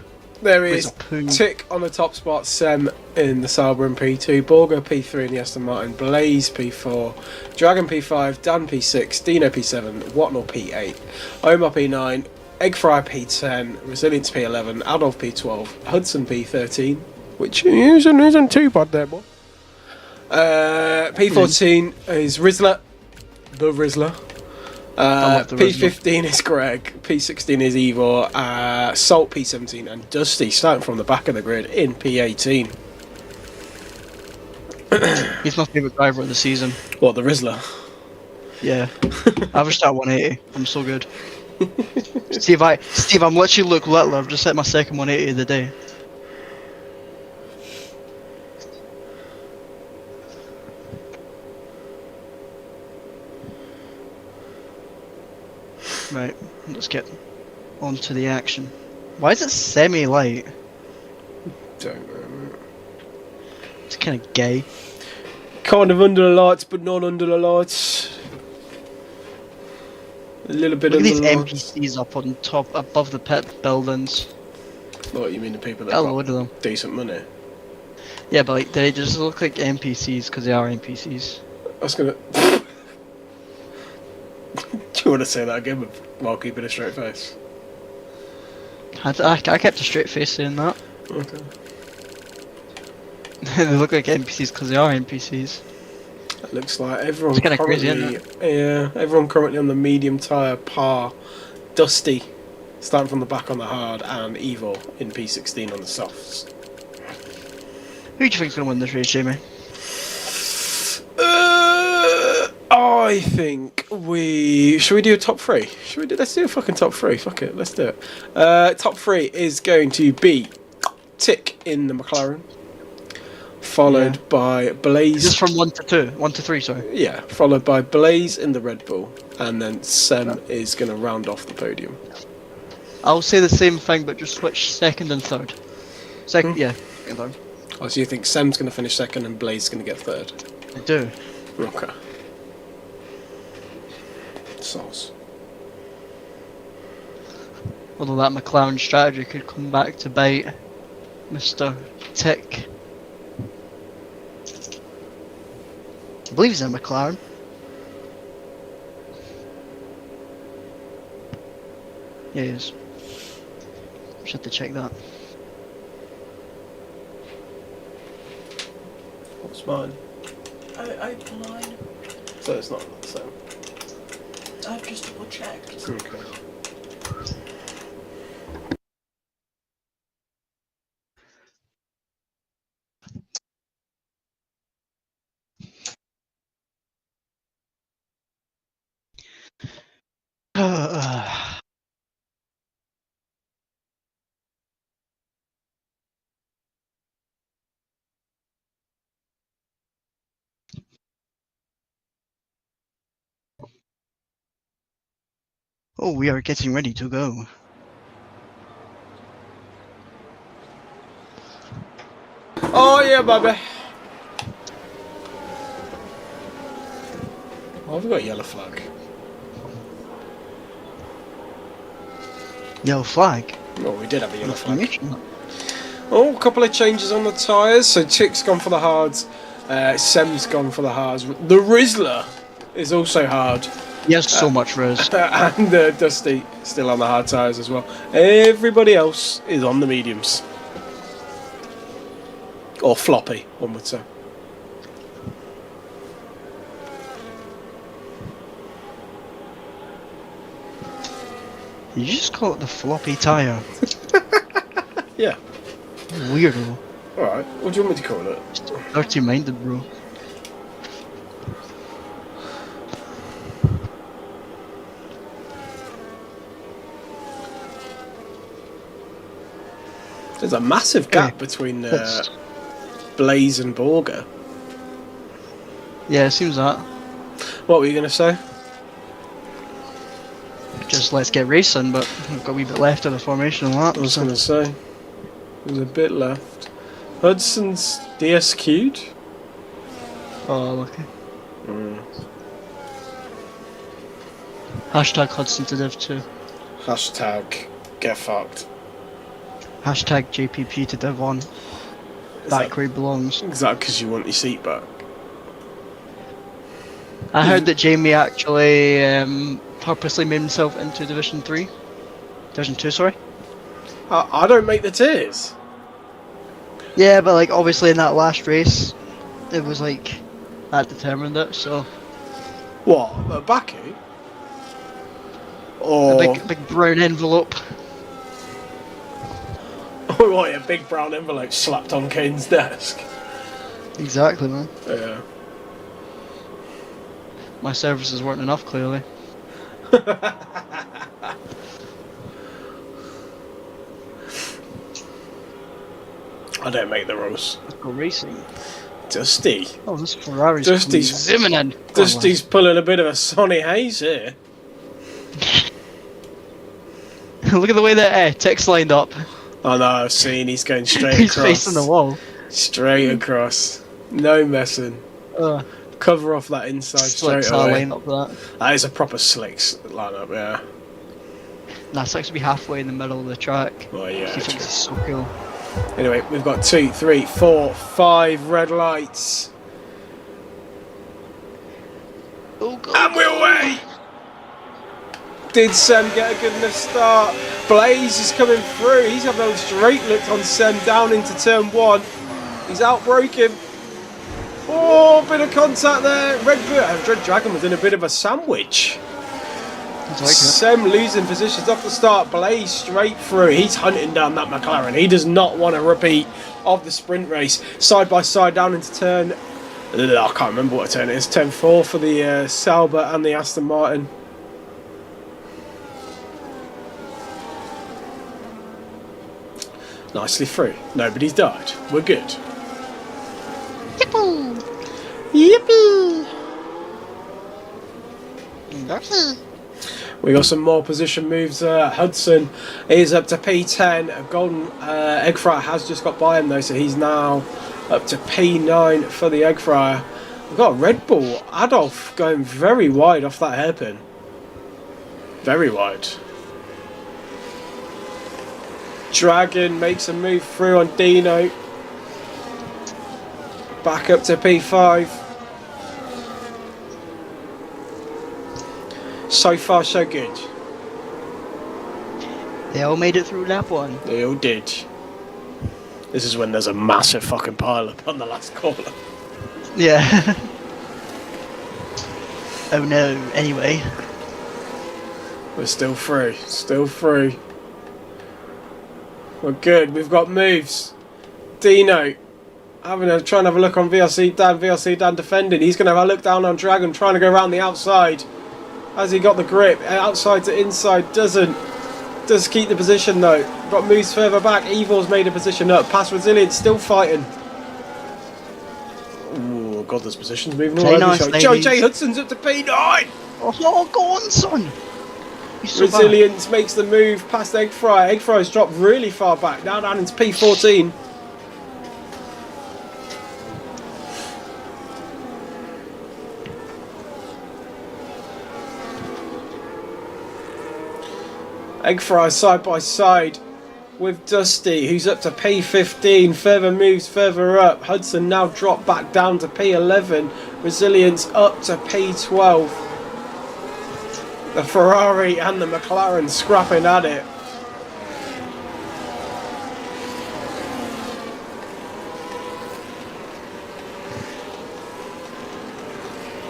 there It's is a poo. Tick on the top spot, Sem in the Sauber in P2, Borgo P3 in the Aston Martin, Blaze P4, Dragon P5, Dan P6, Dino P7, Watnell P8, Omar P9, Eggfry P10, Resilience P11, Adolf P12, Hudson P13, which isn't too bad there, boy. P14 is Rizzler, the Rizzler. P15 is Greg, P16 is Ivor, Salt P17 and Dusty starting from the back of the grid in P18. He's my favourite driver of the season. What, the Rizzler? Yeah. Averaged at 180. I'm so good. Steve, I'm literally Luke Littler. I've just hit my second 180 of the day. Right, let's get on to the action. Why is it semi-light? Don't know. It's kind of gay. Kind of under the lights, but not under the lights. A little bit Look at under these the lights. NPCs up on top, above the pit buildings. What, you mean the people that Hello, got look at them. decent money? Yeah, but like, they just look like NPCs because they are NPCs. I was gonna. Do you want to say that again while keeping a straight face? I kept a straight face saying that. Okay. They look like NPCs because they are NPCs. It looks like everyone It's kinda currently, crazy, isn't yeah, everyone currently on the medium tyre par, Dusty, starting from the back on the hard, and Evil in P16 on the softs. Who do you think's gonna win this race, Jamie? I think should we do a top three? Let's do a fucking top three. Fuck it, let's do it. Top three is going to be Tick in the McLaren, followed by Blaze. Just from 1 to 2, 1 to 3, sorry. Yeah, followed by Blaze in the Red Bull, and then Sem is going to round off the podium. I'll say the same thing, but just switch second and third. Second, yeah, second and third. Oh, so you think Sem's going to finish second and Blaze is going to get third? I do. Okay. Sauce. Although that McLaren strategy could come back to bite Mr. Tick. I believe he's in McLaren. Yeah, he is. Just have to check that. What's mine? I open mine. So it's not the same. I've just double checked. Okay. Oh, we are getting ready to go. Oh yeah, baby. Oh, have we got a yellow flag? Yellow flag. Oh, we did have a yellow flag. Formation. Oh, a couple of changes on the tyres. So Tick's gone for the hards. Sem's gone for the hards. The Rizzler is also hard. He has so much res. And Dusty still on the hard tyres as well. Everybody else is on the mediums. Or floppy, one would say. You just call it the floppy tyre. Yeah. Weirdo. Alright, what do you want me to call it? Dirty-minded, bro. There's a massive gap between Blaze and Borger. Yeah, it seems that. What were you going to say? Just let's get racing, but we've got a wee bit left of the formation on that. I was going to say. There's a bit left. Hudson's DSQ'd? Oh, lucky. Mm. Hashtag Hudson to Div 2. Hashtag get fucked. Hashtag JPP to Div 1. Is Back that- where he belongs. Is that because you want your seat back? I heard that Jamie actually purposely made himself into Division 3. Division 2, sorry. I don't make the tiers. Yeah, but like obviously in that last race, it was like that determined it. So What? A Baku? Or a big brown envelope. or what? A big brown envelope slapped on Kane's desk. Exactly, man. Yeah. My services weren't enough, clearly. I don't make the rules. Let's go racing. Dusty. Oh, this Ferrari's Dusty's- zooming in. Dusty's pulling a bit of a Sonny Hayes here. Look at the way that Tick's lined up. Oh no, I've seen he's going straight He's across. facing the wall. Straight across. No messing. Cover off that inside Slicks straight our away. line up for that. That is a proper slicks lineup, yeah. Nah, Slicks will be halfway in the middle of the track. Well, yeah. He thinks true. he's so cool. Anyway, we've got 2, 3, 4, 5 red lights. Oh, go, And we're away! Did Sem get a good enough start? Blaze is coming through. He's having a straight look on Sem down into turn 1. He's outbroken. Oh, bit of contact there. Red Dragon was in a bit of a sandwich. Sem losing positions off the start. Blaze straight through. He's hunting down that McLaren. He does not want a repeat of the sprint race. Side by side down into turn... I can't remember what turn it is. Turn 4 for the Sauber and the Aston Martin. Nicely through. Nobody's died. We're good. Yippee! Yippee! Yippee! We got some more position moves. Hudson is up to P10. Golden Egg Fryer has just got by him though, so he's now up to P9 for the Egg Fryer. We've got Red Bull. Adolf going very wide off that hairpin. Very wide. Dragon makes a move through on Dino. Back up to P5. So far, so good. They all made it through lap 1. They all did. This is when there's a massive fucking pile up on the last corner. Yeah. Oh no, anyway. We're still free. Still free. We're good. We've got moves. Dino trying to have a look on VRC Dan. VRC Dan defending. He's going to have a look down on Dragon, trying to go around the outside. Has he got the grip? Outside to inside. Doesn't. Does keep the position though. Got moves further back. Evil's made a position up. Past Resilience still fighting. Oh god, there's positions moving all over the show. J Hudson's up to P9. Oh, go on, son. So Resilience makes the move past Egg Fry. Egg Fry's dropped really far back. Now down into P14. Egg Fry side by side with Dusty, who's up to P15. Further moves further up. Hudson now dropped back down to P11. Resilience up to P12. The Ferrari and the McLaren scrapping at it.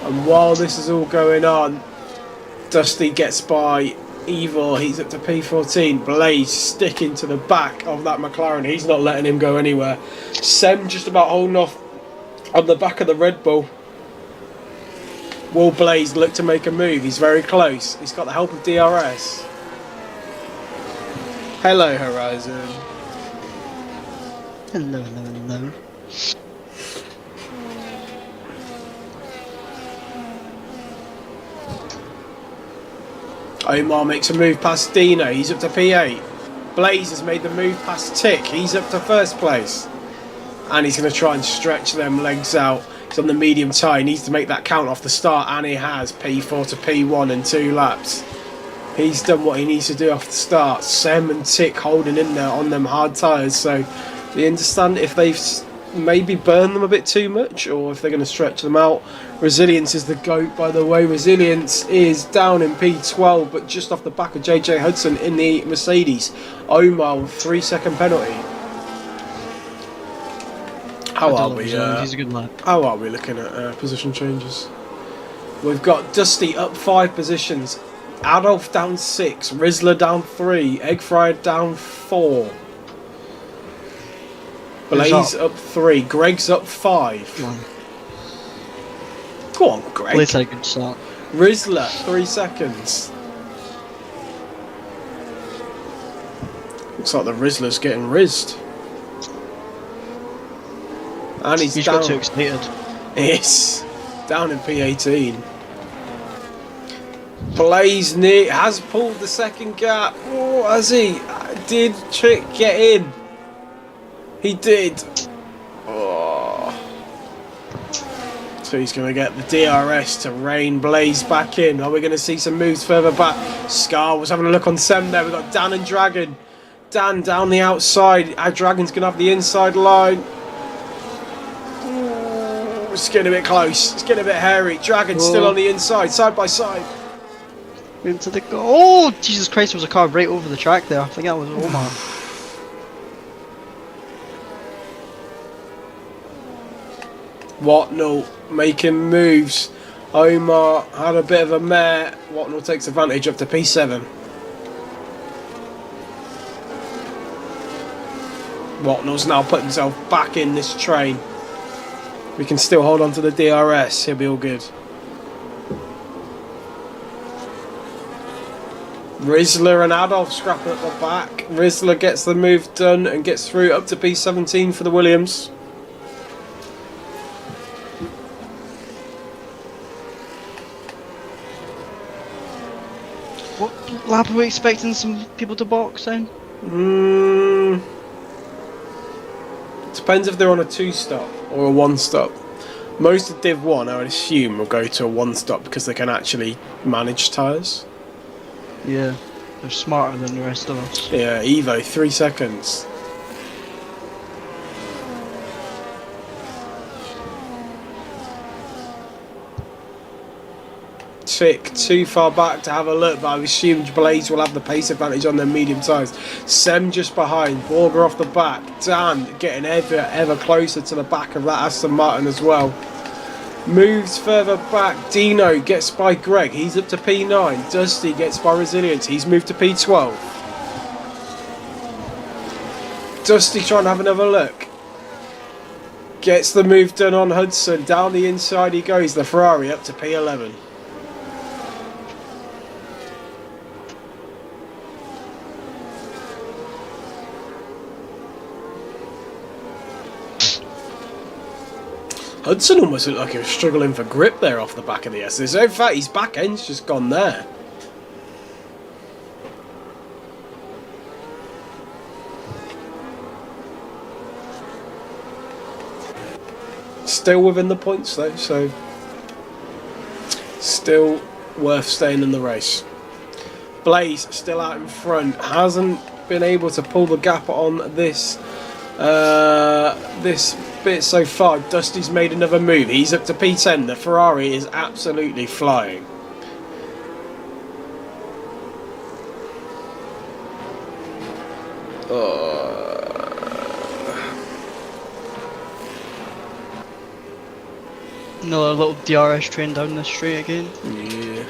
And while this is all going on, Dusty gets by Evil. He's up to P14. Blaze sticking to the back of that McLaren. He's not letting him go anywhere. Sem just about holding off on the back of the Red Bull. Will Blaze look to make a move? He's very close. He's got the help of DRS. Hello, Horizon. Hello, hello, hello. Omar makes a move past Dino. He's up to P8. Blaze has made the move past Tick. He's up to first place. And he's going to try and stretch them legs out. He's on the medium tyre. He needs to make that count off the start, and he has. P4 to P1 in 2 laps. He's done what he needs to do off the start. Sem and Tick holding in there on them hard tyres. So you understand if they've maybe burned them a bit too much, or if they're going to stretch them out. Resilience is the GOAT, by the way. Resilience is down in P12, but just off the back of JJ Hudson in the Mercedes. Omar with 3-second penalty. How are we? He's a good lad. How are we looking at position changes? We've got Dusty up 5 positions, Adolf down 6, Rizzler down 3, Eggfryer down 4, Blaze up 3, Greg's up 5. Go on, Greg. Blaze had a good start. Rizzler 3 seconds. Looks like the Rizzler's getting rizzed. And he's down. Got too excited. Yes, down in P18. Blaze has pulled the second gap. Oh, has he? Did Chick get in? He did. Oh. So he's going to get the DRS to rein Blaze back in. Are we going to see some moves further back? Scar was having a look on Sem there. We've got Dan and Dragon. Dan down the outside. Our Dragon's going to have the inside line. Ooh, it's getting a bit close. It's getting a bit hairy. Dragon's still on the inside, side by side. Into the oh Jesus Christ! There was a car right over the track there. I think that was Omar. Watnell making moves. Omar had a bit of a mare. Watnell takes advantage up to P7. Watnell's now put himself back in this train. We can still hold on to the DRS. He'll be all good. Rizzler and Adolf scrapping at the back. Rizzler gets the move done and gets through up to P17 for the Williams. What lap are we expecting some people to box in? Depends if they're on a 2-stop or a 1-stop. Most of Div 1, I would assume, will go to a 1-stop because they can actually manage tyres. Yeah, they're smarter than the rest of us. Yeah, Evo, 3 seconds. Tick too far back to have a look, but I assume Blaze will have the pace advantage on their medium tyres. Sem just behind, Borger off the back. Dan getting ever closer to the back of that Aston Martin as well. Moves further back. Dino gets by Greg. He's up to P9. Dusty gets by Resilience. He's moved to P12. Dusty trying to have another look. Gets the move done on Hudson. Down the inside he goes. The Ferrari up to P11. Hudson almost looked like he was struggling for grip there off the back of the S. In fact, his back end's just gone there. Still within the points though, so still worth staying in the race. Blaze still out in front, hasn't been able to pull the gap on this this bit so far. Dusty's made another move. He's up to P10. The Ferrari is absolutely flying. Another little DRS train down the straight again. Yeah.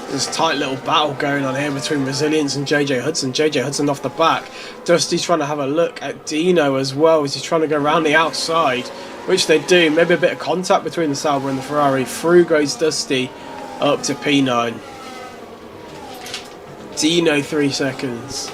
There's a tight little battle going on here between Resilience and JJ Hudson. JJ Hudson off the back. Dusty's trying to have a look at Dino as well as he's trying to go around the outside, which they do. Maybe a bit of contact between the Sauber and the Ferrari. Through goes Dusty up to P9. Dino 3 seconds.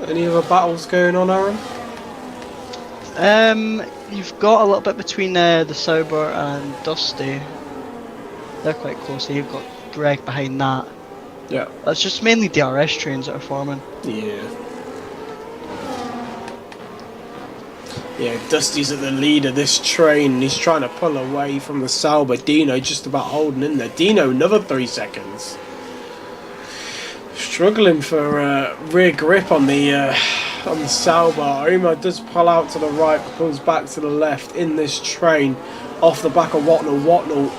Any other battles going on, Aaron? You've got a little bit between the Sauber and Dusty. They're quite close. You've got Greg behind that. Yeah. That's just mainly DRS trains that are forming. Yeah. Yeah, Dusty's at the lead of this train. He's trying to pull away from the Sauber. Dino just about holding in there. Dino another 3 seconds. Struggling for rear grip on the Sauber. Omar does pull out to the right, pulls back to the left in this train off the back of Watnell. Watnell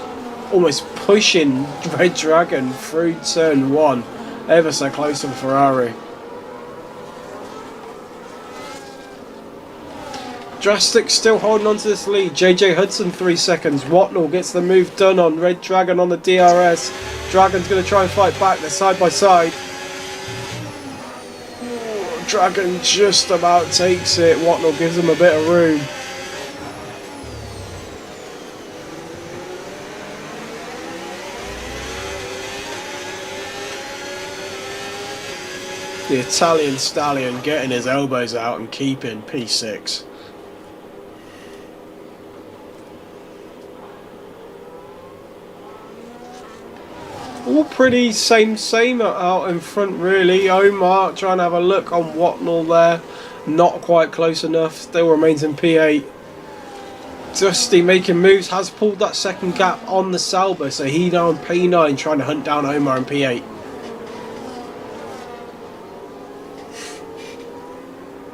almost pushing Red Dragon through turn 1, ever so close to the Ferrari. Drastic still holding on to this lead. JJ Hudson 3 seconds. Watnell gets the move done on Red Dragon on the DRS. Dragon's going to try and fight back. They're side by side. Dragon just about takes it. Watnell gives him a bit of room. The Italian stallion getting his elbows out and keeping P6. All pretty same out in front really. Omar trying to have a look on Watnell there. Not quite close enough. Still remains in P8. Dusty making moves. Has pulled that second gap on the Salber. So he now in P9 trying to hunt down Omar in P8.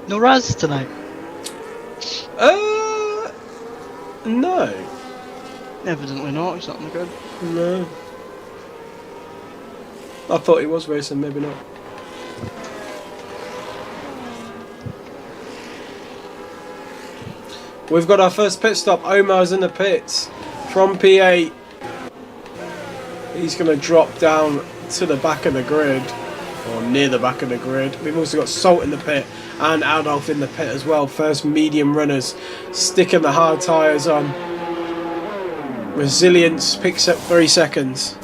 No Raz tonight? No. Evidently not, he's not in the good. No. I thought he was racing, maybe not. We've got our first pit stop. Omar's in the pits from P8. He's going to drop down to the back of the grid, or near the back of the grid. We've also got Salt in the pit and Adolf in the pit as well. First medium runners sticking the hard tyres on. Resilience picks up 3 seconds.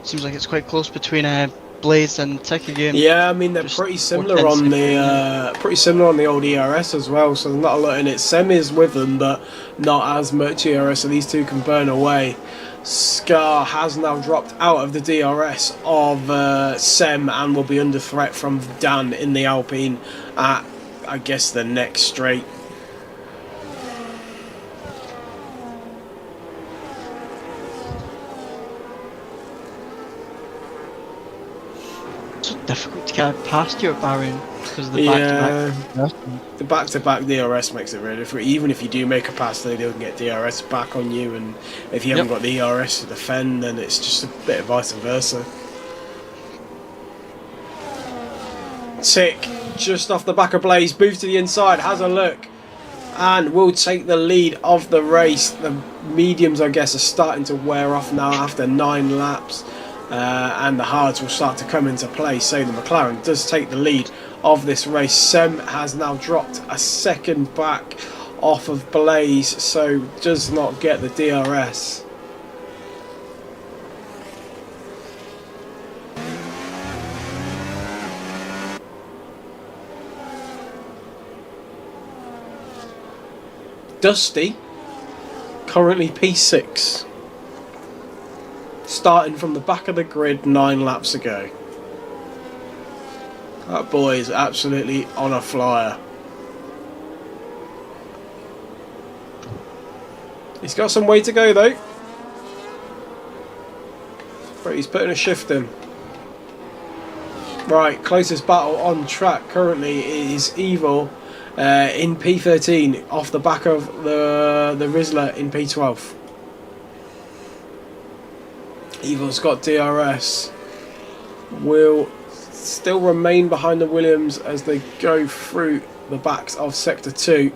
Seems like it's quite close between Blaze and Tech again. Yeah, I mean they're Just pretty more similar on the old ERS as well. So there's not a lot in it. Sem is with them, but not as much ERS. So these two can burn away. Scar has now dropped out of the DRS of Sem and will be under threat from Dan in the Alpine at, I guess, the next straight. It's so difficult to get past you at Bahrain because of the back-to-back. The back-to-back DRS makes it really difficult. Even if you do make a pass, they don't get DRS back on you, and if you haven't got the ERS to defend, then it's just a bit of vice versa. Tick, just off the back of Blaze, moves to the inside, has a look, and will take the lead of the race. The mediums, I guess, are starting to wear off now after 9 laps. And the hards will start to come into play. So the McLaren does take the lead of this race. Sem has now dropped a second back off of Blaze, so does not get the DRS. Dusty, currently P6. Starting from the back of the grid 9 laps ago. That boy is absolutely on a flyer. He's got some way to go though. But he's putting a shift in. Right, closest battle on track currently is Evil in P13 off the back of the Rizzler in P12. Evil's got DRS, will still remain behind the Williams as they go through the backs of Sector 2.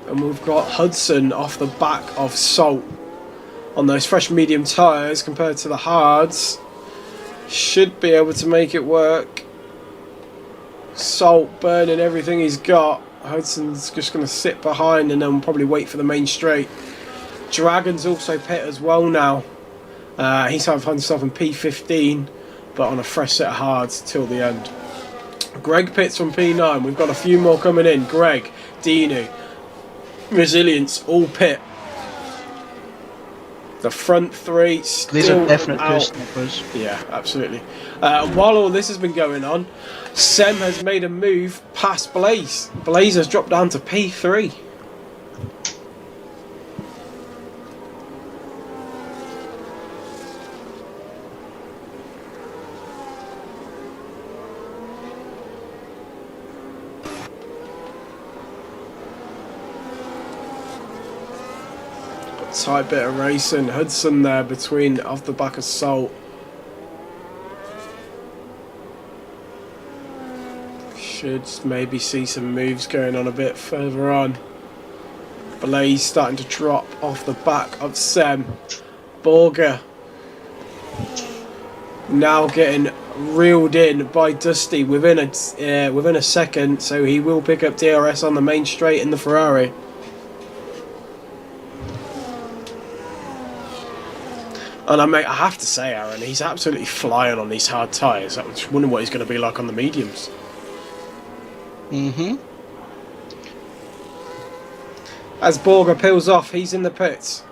And we've got Hudson off the back of Salt on those fresh medium tyres compared to the hards. Should be able to make it work. Salt burning everything he's got. Hudson's just going to sit behind and then probably wait for the main straight. Dragon's also pit as well now. He's found himself in P15, but on a fresh set of hards till the end. Greg pits from P9. We've got a few more coming in. Greg, Dinu, Resilience, all pit. The front 3 still These are definite out. snipers. Yeah, absolutely. While all this has been going on, Sem has made a move past Blaze. Blaze has dropped down to P3. Tight bit of racing. Hudson there between off the back of Salt. Should maybe see some moves going on a bit further on. Blaze starting to drop off the back of Sem. Borger now getting reeled in by Dusty within a second, so he will pick up DRS on the main straight in the Ferrari. And I have to say, Aaron, he's absolutely flying on these hard tyres. I'm just wondering what he's going to be like on the mediums. Mm-hmm. As Borger peels off, he's in the pits.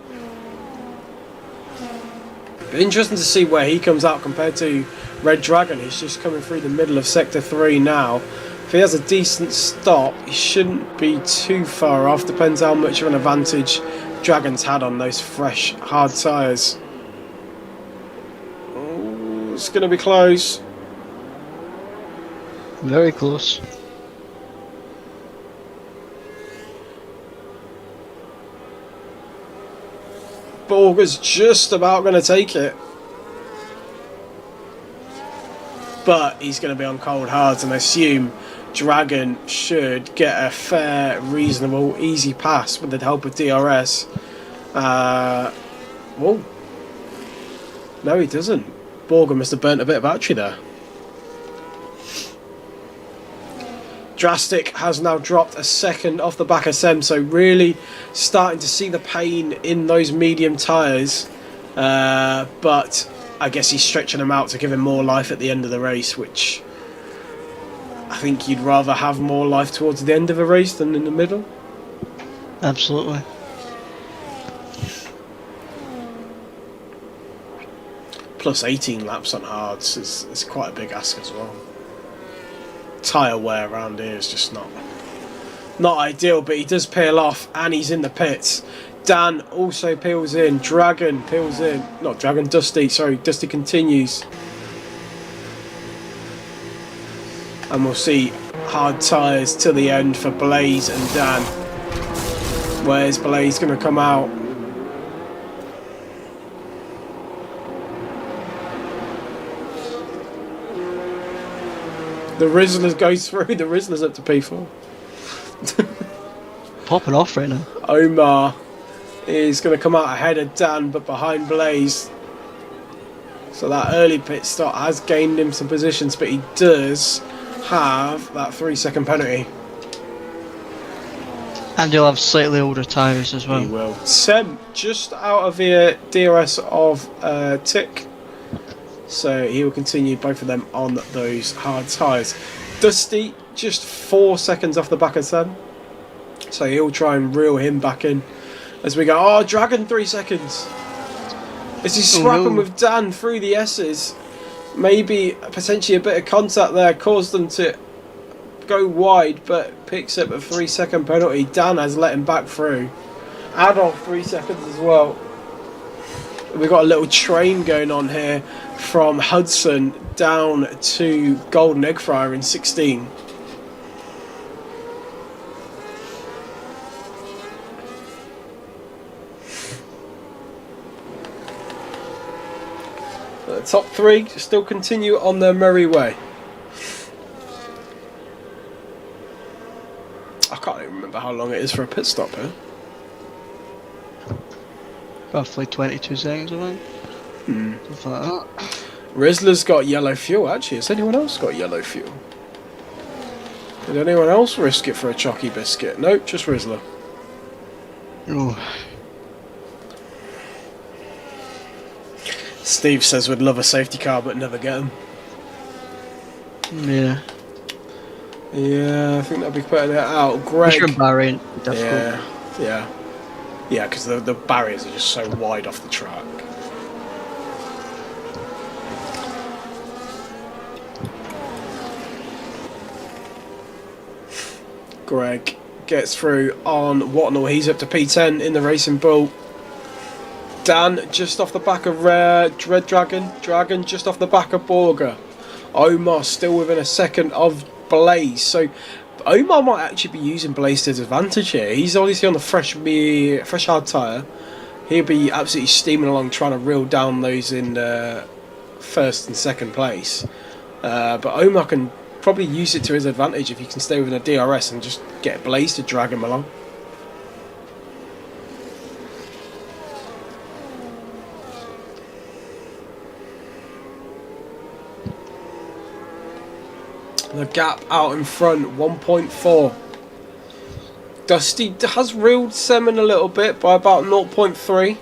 Interesting to see where he comes out compared to Red Dragon. He's just coming through the middle of Sector 3 now. If he has a decent stop, he shouldn't be too far off. Depends how much of an advantage Dragon's had on those fresh, hard tyres. Oh, it's going to be close. Very close. Borger's just about going to take it. But he's going to be on cold hards, and I assume Dragon should get a fair, reasonable, easy pass with the help of DRS. Whoa. No, he doesn't. Borger must have burnt a bit of battery there. Drastic has now dropped a second off the back of Sem, so really starting to see the pain in those medium tyres. But I guess he's stretching them out to give him more life at the end of the race, which I think you'd rather have more life towards the end of a race than in the middle. Absolutely. Plus 18 laps on hards is quite a big ask as well. Tyre wear around here is just not ideal, but he does peel off and he's in the pits. Dan also peels in. Dragon peels in. Not Dragon, Dusty. Sorry, Dusty continues. And we'll see hard tyres till the end for Blaze and Dan. Where's Blaze going to come out? The Rizzler goes through. The Rizzler's up to P4. Popping off right now. Omar is going to come out ahead of Dan, but behind Blaze. So that early pit stop has gained him some positions, but he does have that 3-second penalty. And he'll have slightly older tyres as well. He will. Sem just out of the DRS of Tick. So he will continue both of them on those hard tyres. Dusty just 4 seconds off the back of Sem. So he'll try and reel him back in as we go. Oh, Dragon 3 seconds. As he's scrapping with Dan through the S's. Maybe potentially a bit of contact there caused them to go wide, but picks up a 3-second penalty. Dan has let him back through. Adolf 3 seconds as well. We've got a little train going on here from Hudson down to Golden Egg Fryer in 16. The top three still continue on their merry way. I can't even remember how long it is for a pit stop here. Roughly 22 seconds, I think. Something like that. Rizzler's got yellow fuel, actually. Has anyone else got yellow fuel? Did anyone else risk it for a chalky biscuit? Nope, just Rizzler. Oh. Steve says we'd love a safety car but never get them. Yeah. Yeah, I think that'd be putting it out. Greg. Sure, Bahrain, difficult. Yeah, because the barriers are just so wide off the track. Greg gets through on Watnell. He's up to P10 in the Racing Bull. Dan just off the back of Red Dragon. Dragon just off the back of Borger. Omar still within a second of Blaze. So Omar might actually be using Blaze to his advantage here. He's obviously on the fresh hard tyre. He'll be absolutely steaming along trying to reel down those in first and second place. But Omar can probably use it to his advantage if he can stay within a DRS and just get Blaze to drag him along. The gap out in front, 1.4. Dusty has reeled Semin a little bit by about 0.3.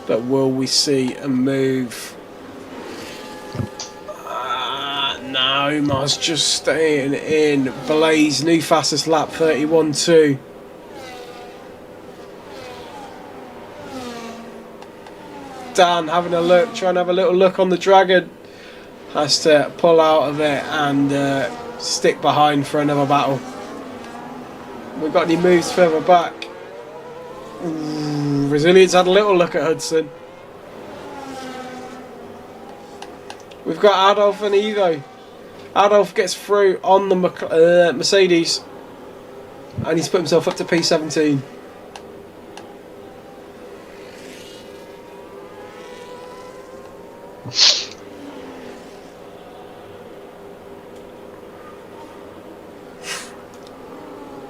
But will we see a move? No, Omar's just staying in. Blaze, new fastest lap, 31.2. Dan having a look, trying to have a little look on the Dragon. Has to pull out of it and stick behind for another battle. We've got any moves further back? Resilience had a little look at Hudson. We've got Adolf and Evo. Adolf gets through on the Mercedes, and he's put himself up to P17.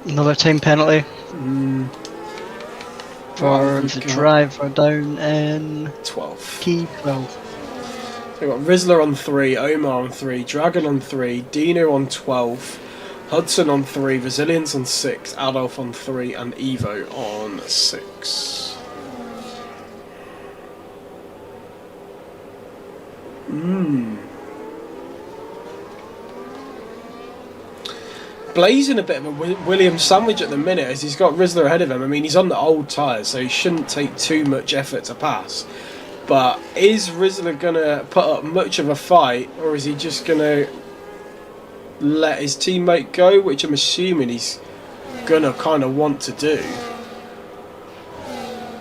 Another time penalty for the driver down in 12. P12. So we've got Rizzler on 3, Omar on 3, Dragon on 3, Dino on 12, Hudson on 3, Resilience on 6, Adolf on 3, and Evo on 6. Blazing a bit of a Williams sandwich at the minute as he's got Rizzler ahead of him. I mean, he's on the old tyres, so he shouldn't take too much effort to pass. But is Rizzler going to put up much of a fight, or is he just going to let his teammate go, which I'm assuming he's going to kind of want to do.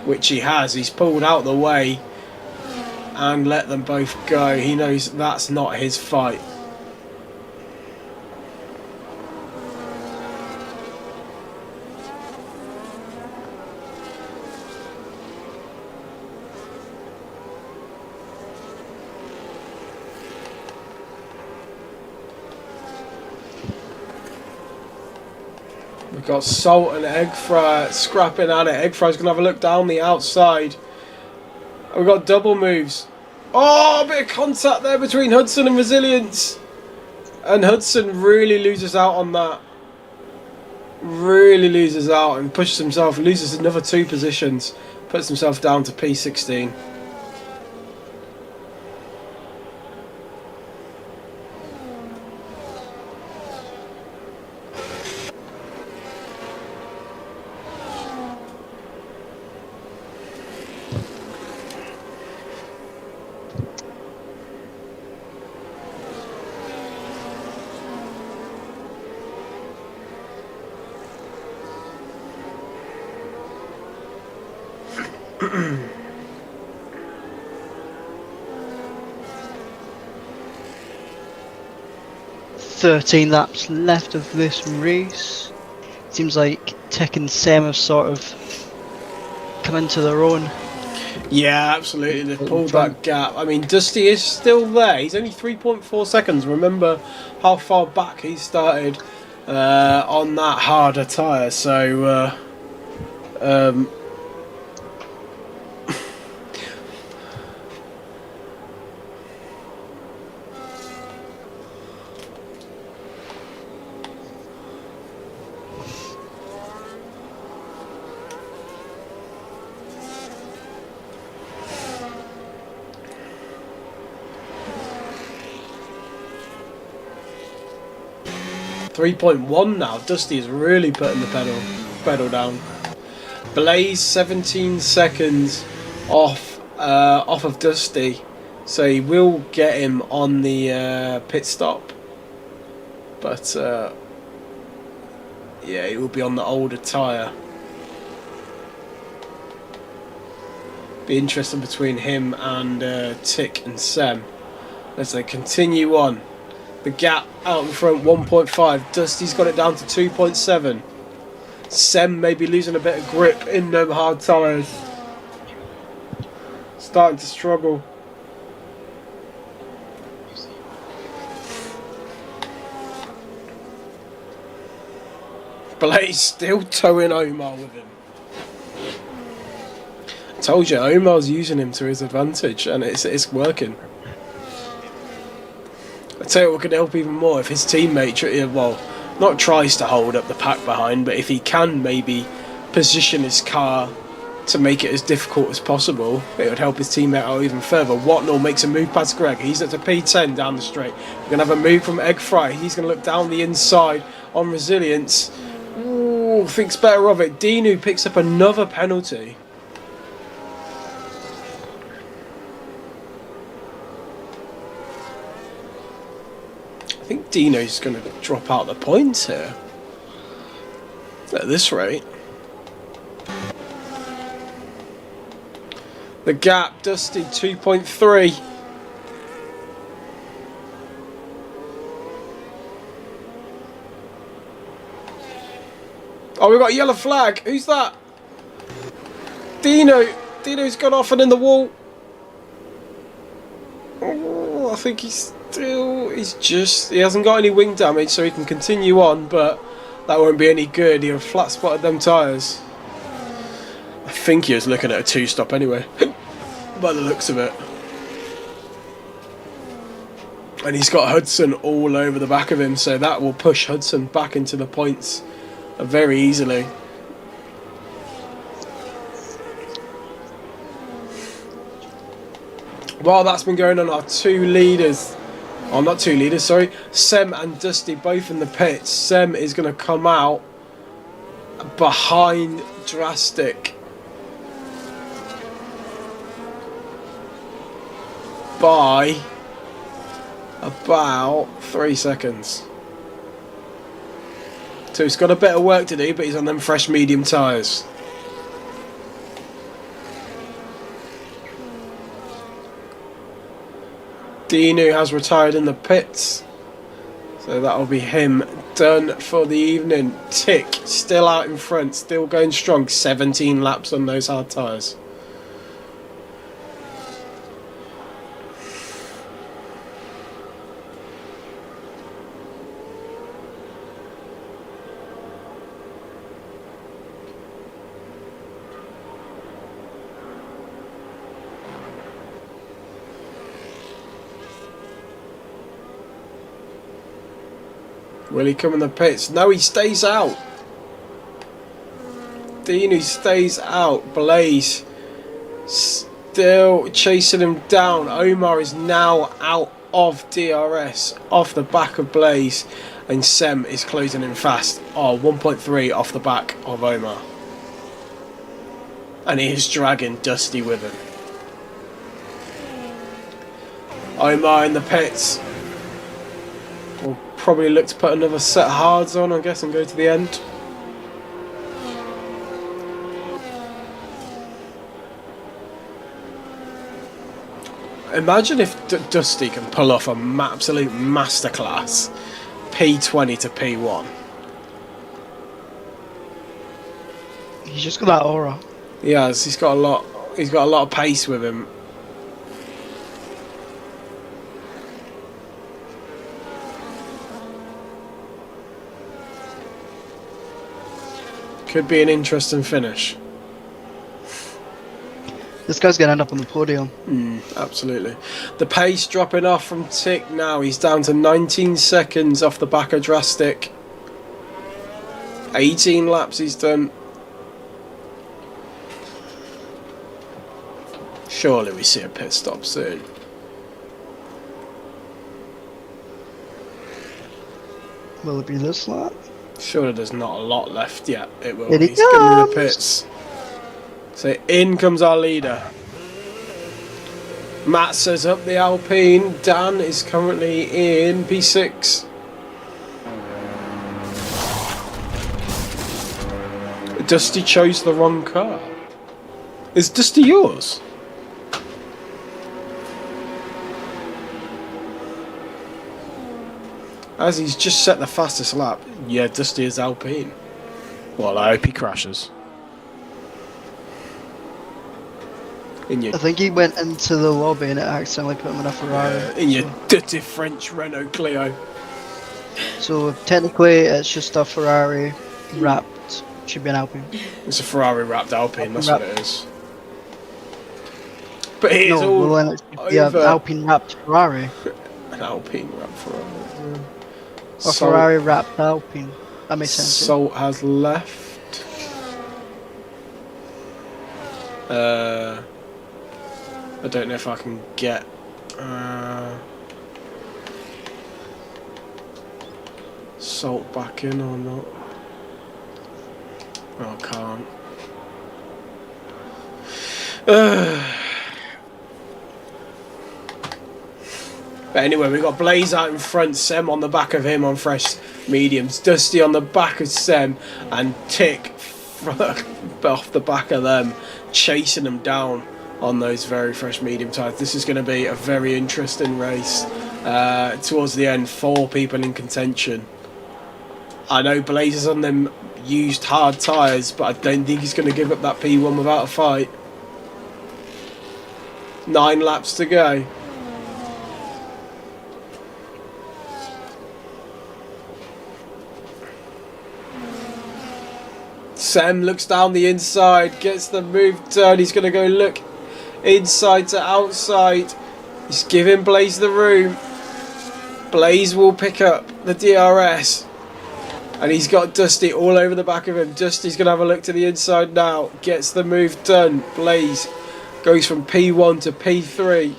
Which he has. He's pulled out the way and let them both go. He knows that's not his fight. We've got Salt and Eggfry scrapping at it. Eggfry's going to have a look down the outside. We've got double moves. Oh, a bit of contact there between Hudson and Resilience. And Hudson really loses out on that. Really loses out and pushes himself, loses another 2 positions. Puts himself down to P16. "13 laps left of this race." Seems like Tick and Sem have sort of come into their own. Yeah, absolutely. They've pulled that gap. I mean, Dusty is still there. He's only 3.4 seconds. Remember how far back he started on that harder tyre. So, 3.1 now. Dusty is really putting the pedal down. Blaze 17 seconds off of Dusty, so he will get him on the pit stop. But yeah, he will be on the older tyre. Be interesting between him and Tick and Sem as they continue on. The gap out in front, 1.5. Dusty's got it down to 2.7. Sem may be losing a bit of grip in them hard tyres. Starting to struggle. Blaze still towing Omar with him. I told you, Omar's using him to his advantage, and it's working. I tell you what could help even more if his teammate, well, not tries to hold up the pack behind, but if he can maybe position his car to make it as difficult as possible, it would help his teammate out even further. Watnell makes a move past Greg. He's at the P10 down the straight. We're going to have a move from Egg Fry. He's going to look down the inside on Resilience. Ooh, thinks better of it. Dinu picks up another penalty. I think Dino's going to drop out the points here. At this rate. The gap, Dusty, 2.3. Oh, we've got a yellow flag. Who's that? Dino. Dino's gone off and in the wall. Oh, I think he hasn't got any wing damage, so he can continue on, but that won't be any good. He flat spotted them tyres. I think he was looking at a two-stop anyway, by the looks of it. And he's got Hudson all over the back of him, so that will push Hudson back into the points very easily. While that's been going on, our two leaders, oh not two leaders, sorry, Sem and Dusty both in the pits. Sem is going to come out behind Drastic by about 3 seconds. So he's got a bit of work to do, but he's on them fresh medium tyres. Dinu has retired in the pits, so that'll be him done for the evening. Tick still out in front, still going strong, 17 laps on those hard tyres. Will he come in the pits? No, he stays out. Dinu stays out. Blaze still chasing him down. Omar is now out of DRS, off the back of Blaze. And Sem is closing in fast. Oh, 1.3 off the back of Omar. And he is dragging Dusty with him. Omar in the pits. We'll probably look to put another set of hards on, I guess, and go to the end. Imagine if Dusty can pull off a absolute masterclass P20 to P1. He's just got that aura. He has. He's got a lot of pace with him. Could be an interesting finish. This guy's going to end up on the podium. Absolutely. The pace dropping off from Tick now. He's down to 19 seconds off the back of Drastic. 18 laps he's done. Surely we see a pit stop soon. Will it be this lap? Surely there's not a lot left yet. It will. Here he He's coming in the comes. pits. So in comes our leader. Matt says up the Alpine. Dan is currently in P6. Dusty chose the wrong car. Is Dusty yours? As he's just set the fastest lap. Yeah, Dusty is Alpine. Well, I hope he crashes. I think he went into the lobby and it accidentally put him in a Ferrari. In your dirty French Renault Clio. So technically it's just a Ferrari wrapped. Should be an Alpine. It's a Ferrari wrapped Alpine, that's Wrap- what it is. But it is No, all well then it should be an over Alpine wrapped Ferrari. an Alpine wrapped Ferrari. Or Ferrari wrapped Alpine. That makes sense. Salt has left. I don't know if I can get. Salt back in or not. Oh, I can't. But anyway, we got Blaze out in front, Sem on the back of him on fresh mediums, Dusty on the back of Sem, and Tick off the back of them, chasing them down on those very fresh medium tyres. This is going to be a very interesting race. Towards the end, 4 people in contention. I know Blaze is on them used hard tyres, but I don't think he's going to give up that P1 without a fight. 9 laps to go. Sem looks down the inside, gets the move done. He's going to go look inside to outside. He's giving Blaze the room. Blaze will pick up the DRS. And he's got Dusty all over the back of him. Dusty's going to have a look to the inside now. Gets the move done. Blaze goes from P1 to P3.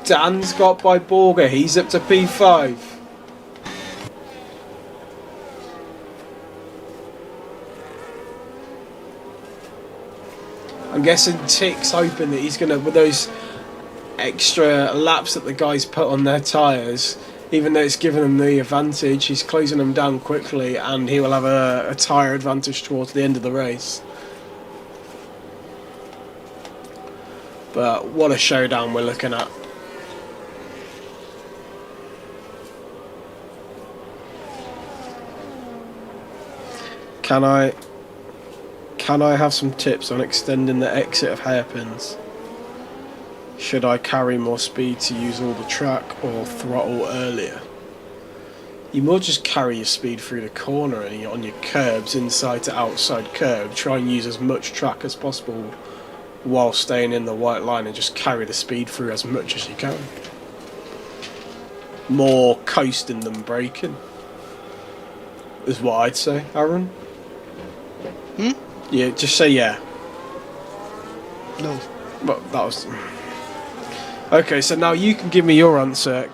Dan's got by Borger. He's up to P5. I'm guessing Tick's hoping that he's going to, with those extra laps that the guys put on their tyres, even though it's giving them the advantage, he's closing them down quickly and he will have a tyre advantage towards the end of the race. But what a showdown we're looking at. Can I have some tips on extending the exit of hairpins? Should I carry more speed to use all the track or throttle earlier? You more just carry your speed through the corner and on your curbs, inside to outside curb. Try and use as much track as possible while staying in the white line and just carry the speed through as much as you can. More coasting than braking is what I'd say, Aaron. Yeah, just say yeah. No. Well, that was... Okay, so now you can give me your answer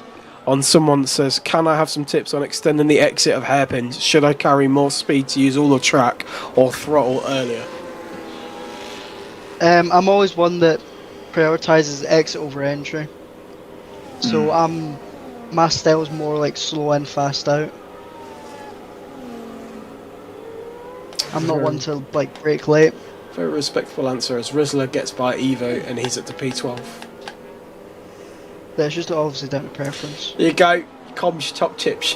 on someone that says, can I have some tips on extending the exit of hairpins? Should I carry more speed to use all the track or throttle earlier? I'm always one that prioritises exit over entry. So my style is more like slow in, fast out. I'm not one to like brake late. Very respectful answer as Rizzler gets by Evo and he's at the P12. That's just obviously down to preference. There you go, Com's top tips.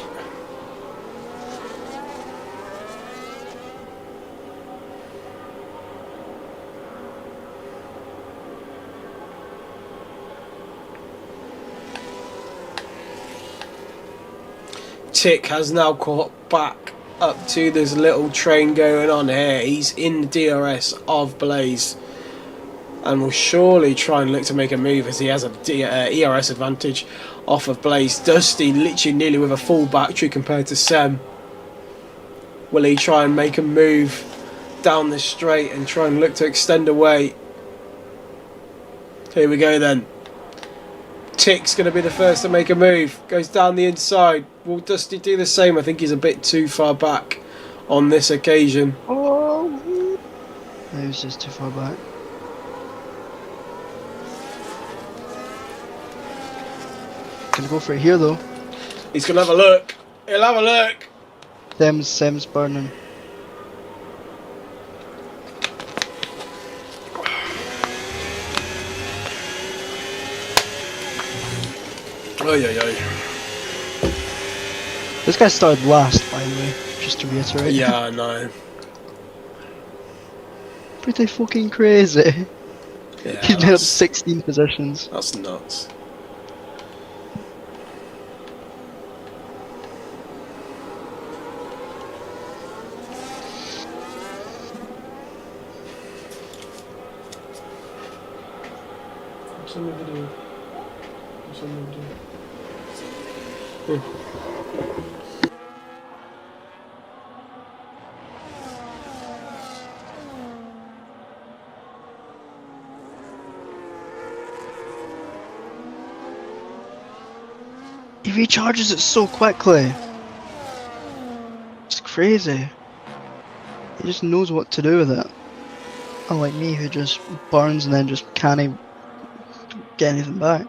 Tick has now caught back up to this little train going on here. He's in the DRS of Blaze and will surely try and look to make a move as he has a ERS advantage off of Blaze. Dusty literally nearly with a full battery compared to Sem. Will he try and make a move down the straight and try and look to extend away? Here we go then. Tick's going to be the first to make a move. Goes down the inside. Will Dusty do the same? I think he's a bit too far back on this occasion. Oh, he was just too far back. Gonna go for it here though. He's going to have a look. He'll have a look. Sem's burning. This guy started last, by the way, just to reiterate. Yeah, I know. Pretty fucking crazy. Yeah, He's made up 16 positions. That's nuts. Send me a video. Send me a video. Yeah. He recharges it so quickly. It's crazy. He just knows what to do with it. Unlike me, who just burns and then just can't even get anything back.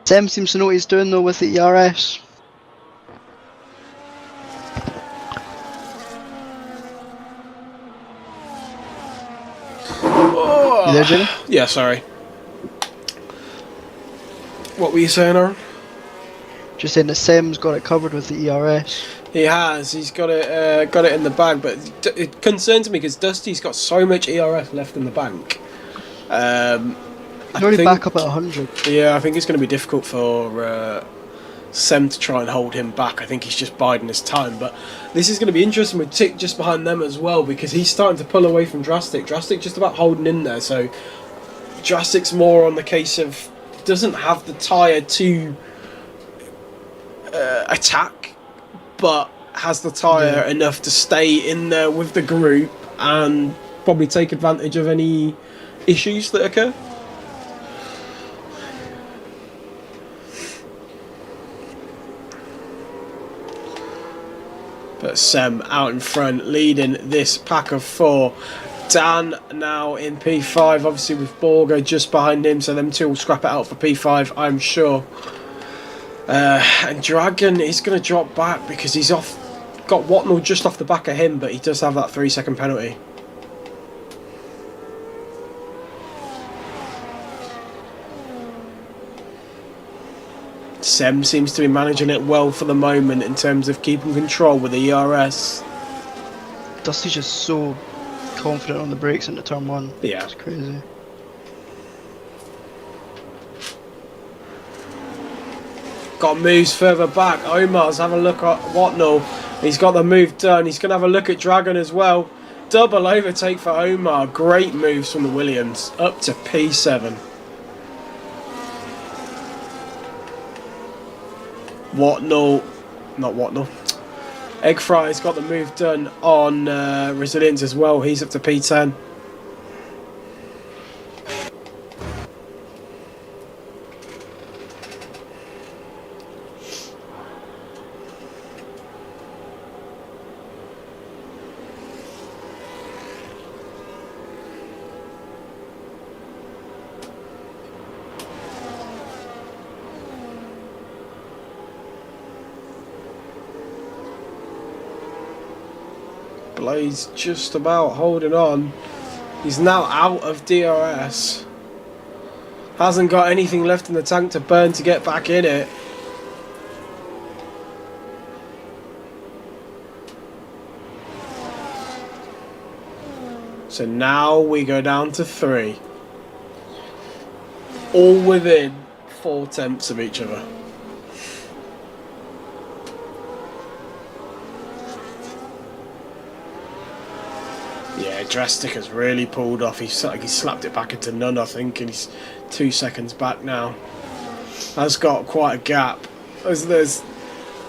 Sam seems to know what he's doing though with the ERS. Oh. You there, Jimmy? Yeah, sorry. What were you saying, Aaron? Just saying that Sam's got it covered with the ERS. He has. He's got it in the bag, but it concerns me because Dusty's got so much ERS left in the bank. He's already back up at 100. Yeah, I think it's going to be difficult for Sem to try and hold him back. I think he's just biding his time. But this is going to be interesting with Tick just behind them as well, because he's starting to pull away from Drastic. Drastic just about holding in there, so Drastic's more on the case of doesn't have the tyre to attack, but has the tyre enough to stay in there with the group and probably take advantage of any issues that occur. But Sem out in front, leading this pack of four. Dan now in P5, obviously with Borgo just behind him, so them two will scrap it out for P5, I'm sure. And Dragon is going to drop back because he's got Watnell just off the back of him, but he does have that 3-second penalty. Sem seems to be managing it well for the moment in terms of keeping control with the ERS. Dusty's just so confident on the brakes into turn one. Yeah. It's crazy. Got moves further back. Omar's have a look at Watnell. He's got the move done. He's going to have a look at Dragon as well. Double overtake for Omar. Great moves from the Williams. Up to P7. Not Watnell. Egg Fry's got the move done on Resilience as well. He's up to P10. Blaze just about holding on. He's now out of DRS. Hasn't got anything left in the tank to burn to get back in it. So now we go down to 3. All within 4 tenths of each other. Yeah, Drastic has really pulled off. He slapped it back into none, I think, and he's 2 seconds back now. Has got quite a gap. There's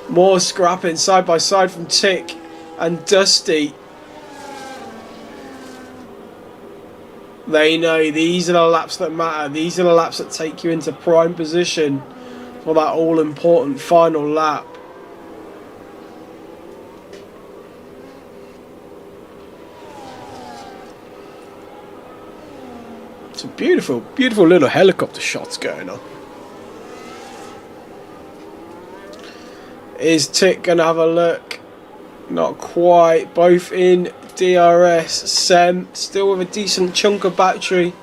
more scrapping side by side from Tick and Dusty. They know these are the laps that matter. These are the laps that take you into prime position for that all-important final lap. Some beautiful, beautiful little helicopter shots going on. Is Tick going to have a look? Not quite. Both in DRS. Sem still with a decent chunk of battery.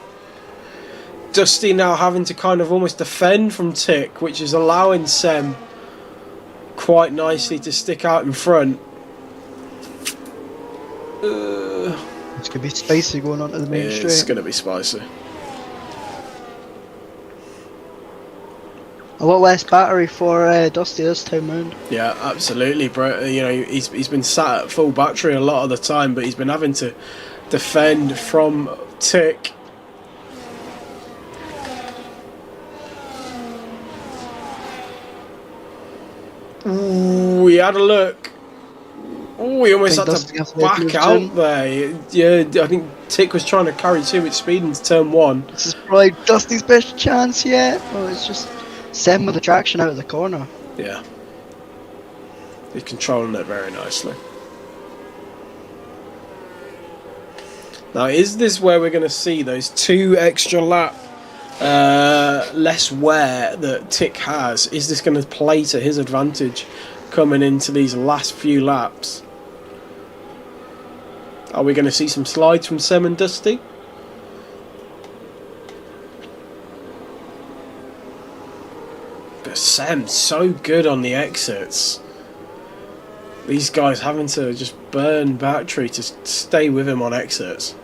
Dusty now having to kind of almost defend from Tick, which is allowing Sem quite nicely to stick out in front. It's going to be spicy going on to the main straight. It's going to be spicy. A lot less battery for Dusty this time round. Yeah, absolutely, bro. You know, he's been sat at full battery a lot of the time, but he's been having to defend from Tick. Ooh, he had a look. Oh, he almost had to back out there. Yeah, I think Tick was trying to carry too much speed into turn 1. This is probably Dusty's best chance yet. Well, it's just Sem with the traction out of the corner. Yeah. He's controlling it very nicely. Now, is this where we're going to see those 2 extra lap less wear that Tick has? Is this going to play to his advantage coming into these last few laps? Are we going to see some slides from Sem and Dusty? But Sem's so good on the exits. These guys having to just burn battery to stay with him on exits.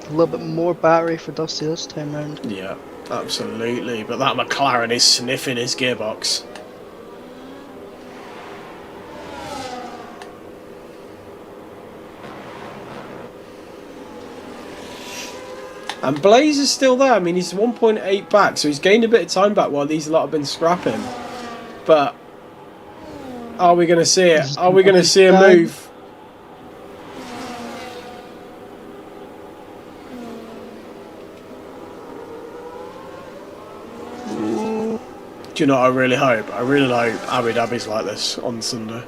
A little bit more battery for Dusty this time round. Yeah, absolutely. But that McLaren is sniffing his gearbox. And Blaze is still there. I mean, he's 1.8 back, so he's gained a bit of time back while these lot have been scrapping. But are we going to see it? Are we going to see a move? Do you know what I really hope? I really hope Abu Dhabi's like this on Sunday.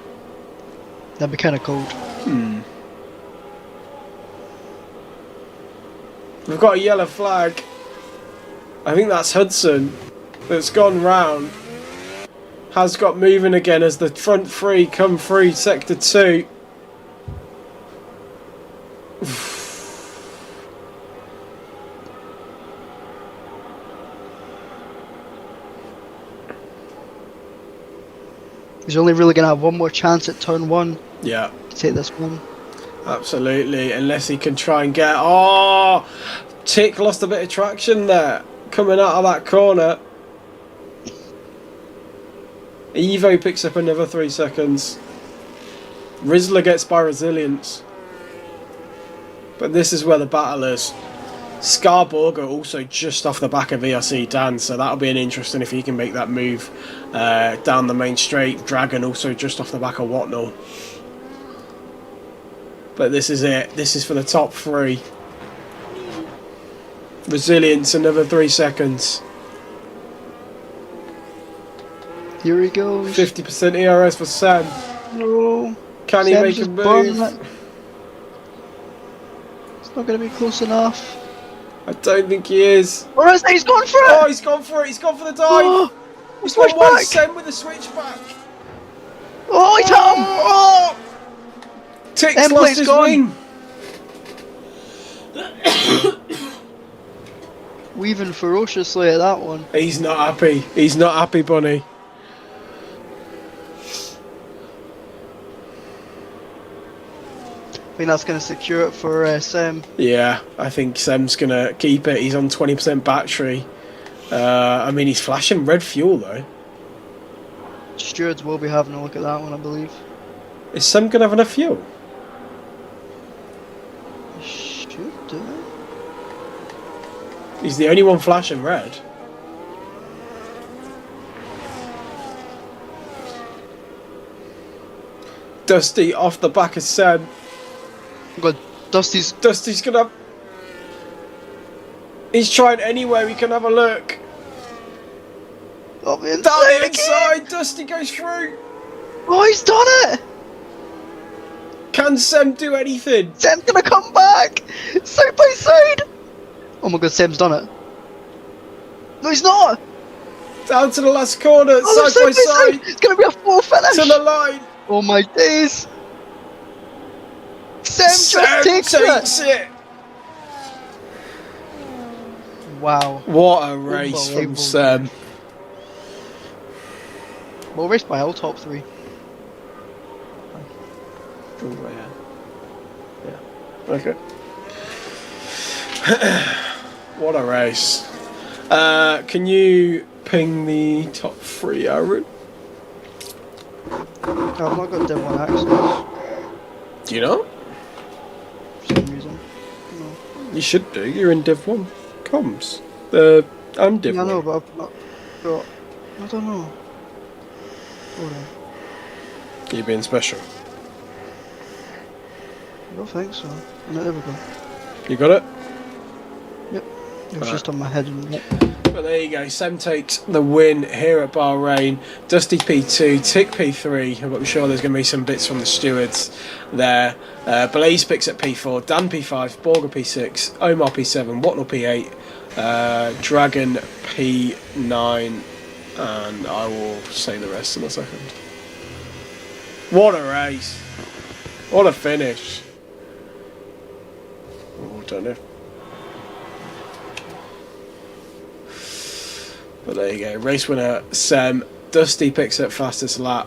That'd be kind of cold. We've got a yellow flag. I think that's Hudson that's gone round. Has got moving again as the front 3 come through sector 2. He's only really going to have one more chance at turn 1. Yeah. To take this one. Absolutely, unless he can try and get... Oh! Tick lost a bit of traction there, coming out of that corner. Evo picks up another 3 seconds. Rizzler gets by Resilience. But this is where the battle is. Scarborger also just off the back of VRC Dan, so that'll be an interesting if he can make that move down the main straight. Dragon also just off the back of Watnell. But this is it. This is for the top 3. Resilience, another 3 seconds. Here he goes. 50% ERS for Sam. No. Can he make a move? It's not going to be close enough. I don't think he is. Or is he's gone for it? Oh, he's gone for it. He's gone for the dive. He's won one Sam with a switchback. Oh, he's hit him. Oh! Tick's lost his wing. Weaving ferociously at that one. He's not happy. He's not happy, Bunny. I think that's going to secure it for Sem. Yeah, I think Sem's going to keep it. He's on 20% battery. I mean, he's flashing red fuel, though. Stewards will be having a look at that one, I believe. Is Sem going to have enough fuel? Should do. He's the only one flashing red. Dusty off the back of Sem. God, Dusty's gonna... He's trying anywhere he can have a look. Down the Down the inside, Dusty goes through. Oh, he's done it! Can Sem do anything? Sem's gonna come back! Side by side! Oh my god, Sem's done it. No, he's not! Down to the last corner, oh, side by side. It's gonna be a full finish! To the line. Oh my days! Sem just takes it! Wow. What a race from Sem. Well raced by all top 3. Oh, yeah. Okay. What a race. Can you ping the top 3, Aaron? I've not got Div 1 access Do you not? for some reason. No. You should do. You're in Div 1 comms. I'm Div Yeah, I 1. know, but I've not got. I don't know. Hold on. You're being special. I don't think so. No, there we go. You got it? It was Right. just on my head. And But there you go. Sam takes the win here at Bahrain. Dusty P2, Tick P3. I'm sure there's going to be some bits from the stewards there. Blaze picks up P4, Dan P5, Borger P6, Omar P7, Watnell P8, Dragon P9, and I will say the rest in a second. What a race! What a finish! Oh, don't know. But there you go. Race winner Sam. Dusty picks up fastest lap.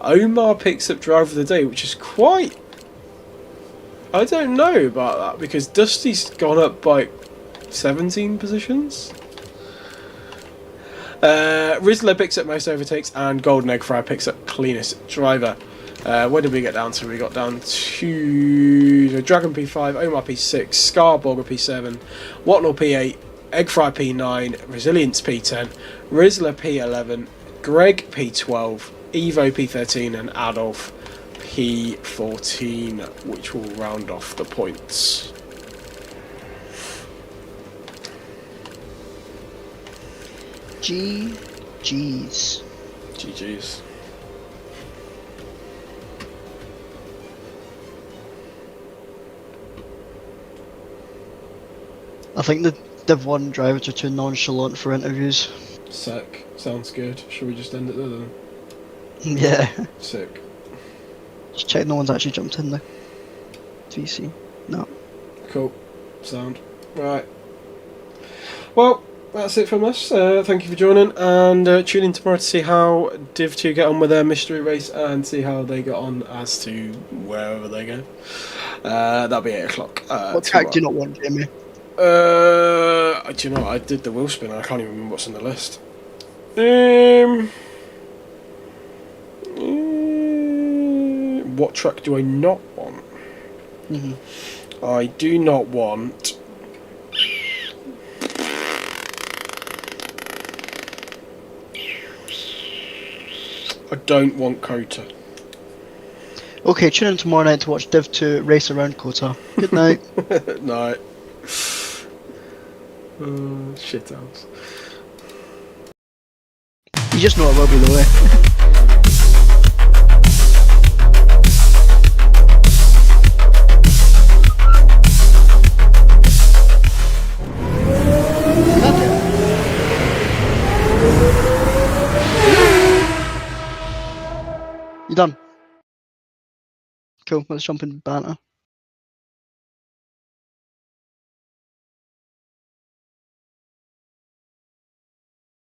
Omar picks up driver of the day, which is quite... I don't know about that, because Dusty's gone up by 17 positions. Rizzler picks up most overtakes, and Golden Egg Fry picks up cleanest driver. Where did we get down to? We got down to Dragon P5, Omar P6, Scar Borger P7, Watnell P8, Egg Fry P9, Resilience P10, Rizzler P11, Greg P12, Evo P13, and Adolf P14, which will round off the points. GG's. GG's. I think the Div 1 drivers are too nonchalant for interviews. Sick. Sounds good. Should we just end it there then? Yeah. Sick. Just check no one's actually jumped in the VC. No. Cool. Sound. Right. Well, that's it from us. Thank you for joining, and tune in tomorrow to see how Div 2 get on with their mystery race and see how they get on as to wherever they go. That'll be 8 o'clock. What track do you not want, Jamie? Do you know what? I did the wheel spin. I can't even remember what's on the list. What track do I not want? I do not want. I don't want Kota. Okay, tune in tomorrow night to watch Div 2 race around Kota. Good night. Night. Shit house. You just know it will be the way. You done? Cool, let's jump in banter.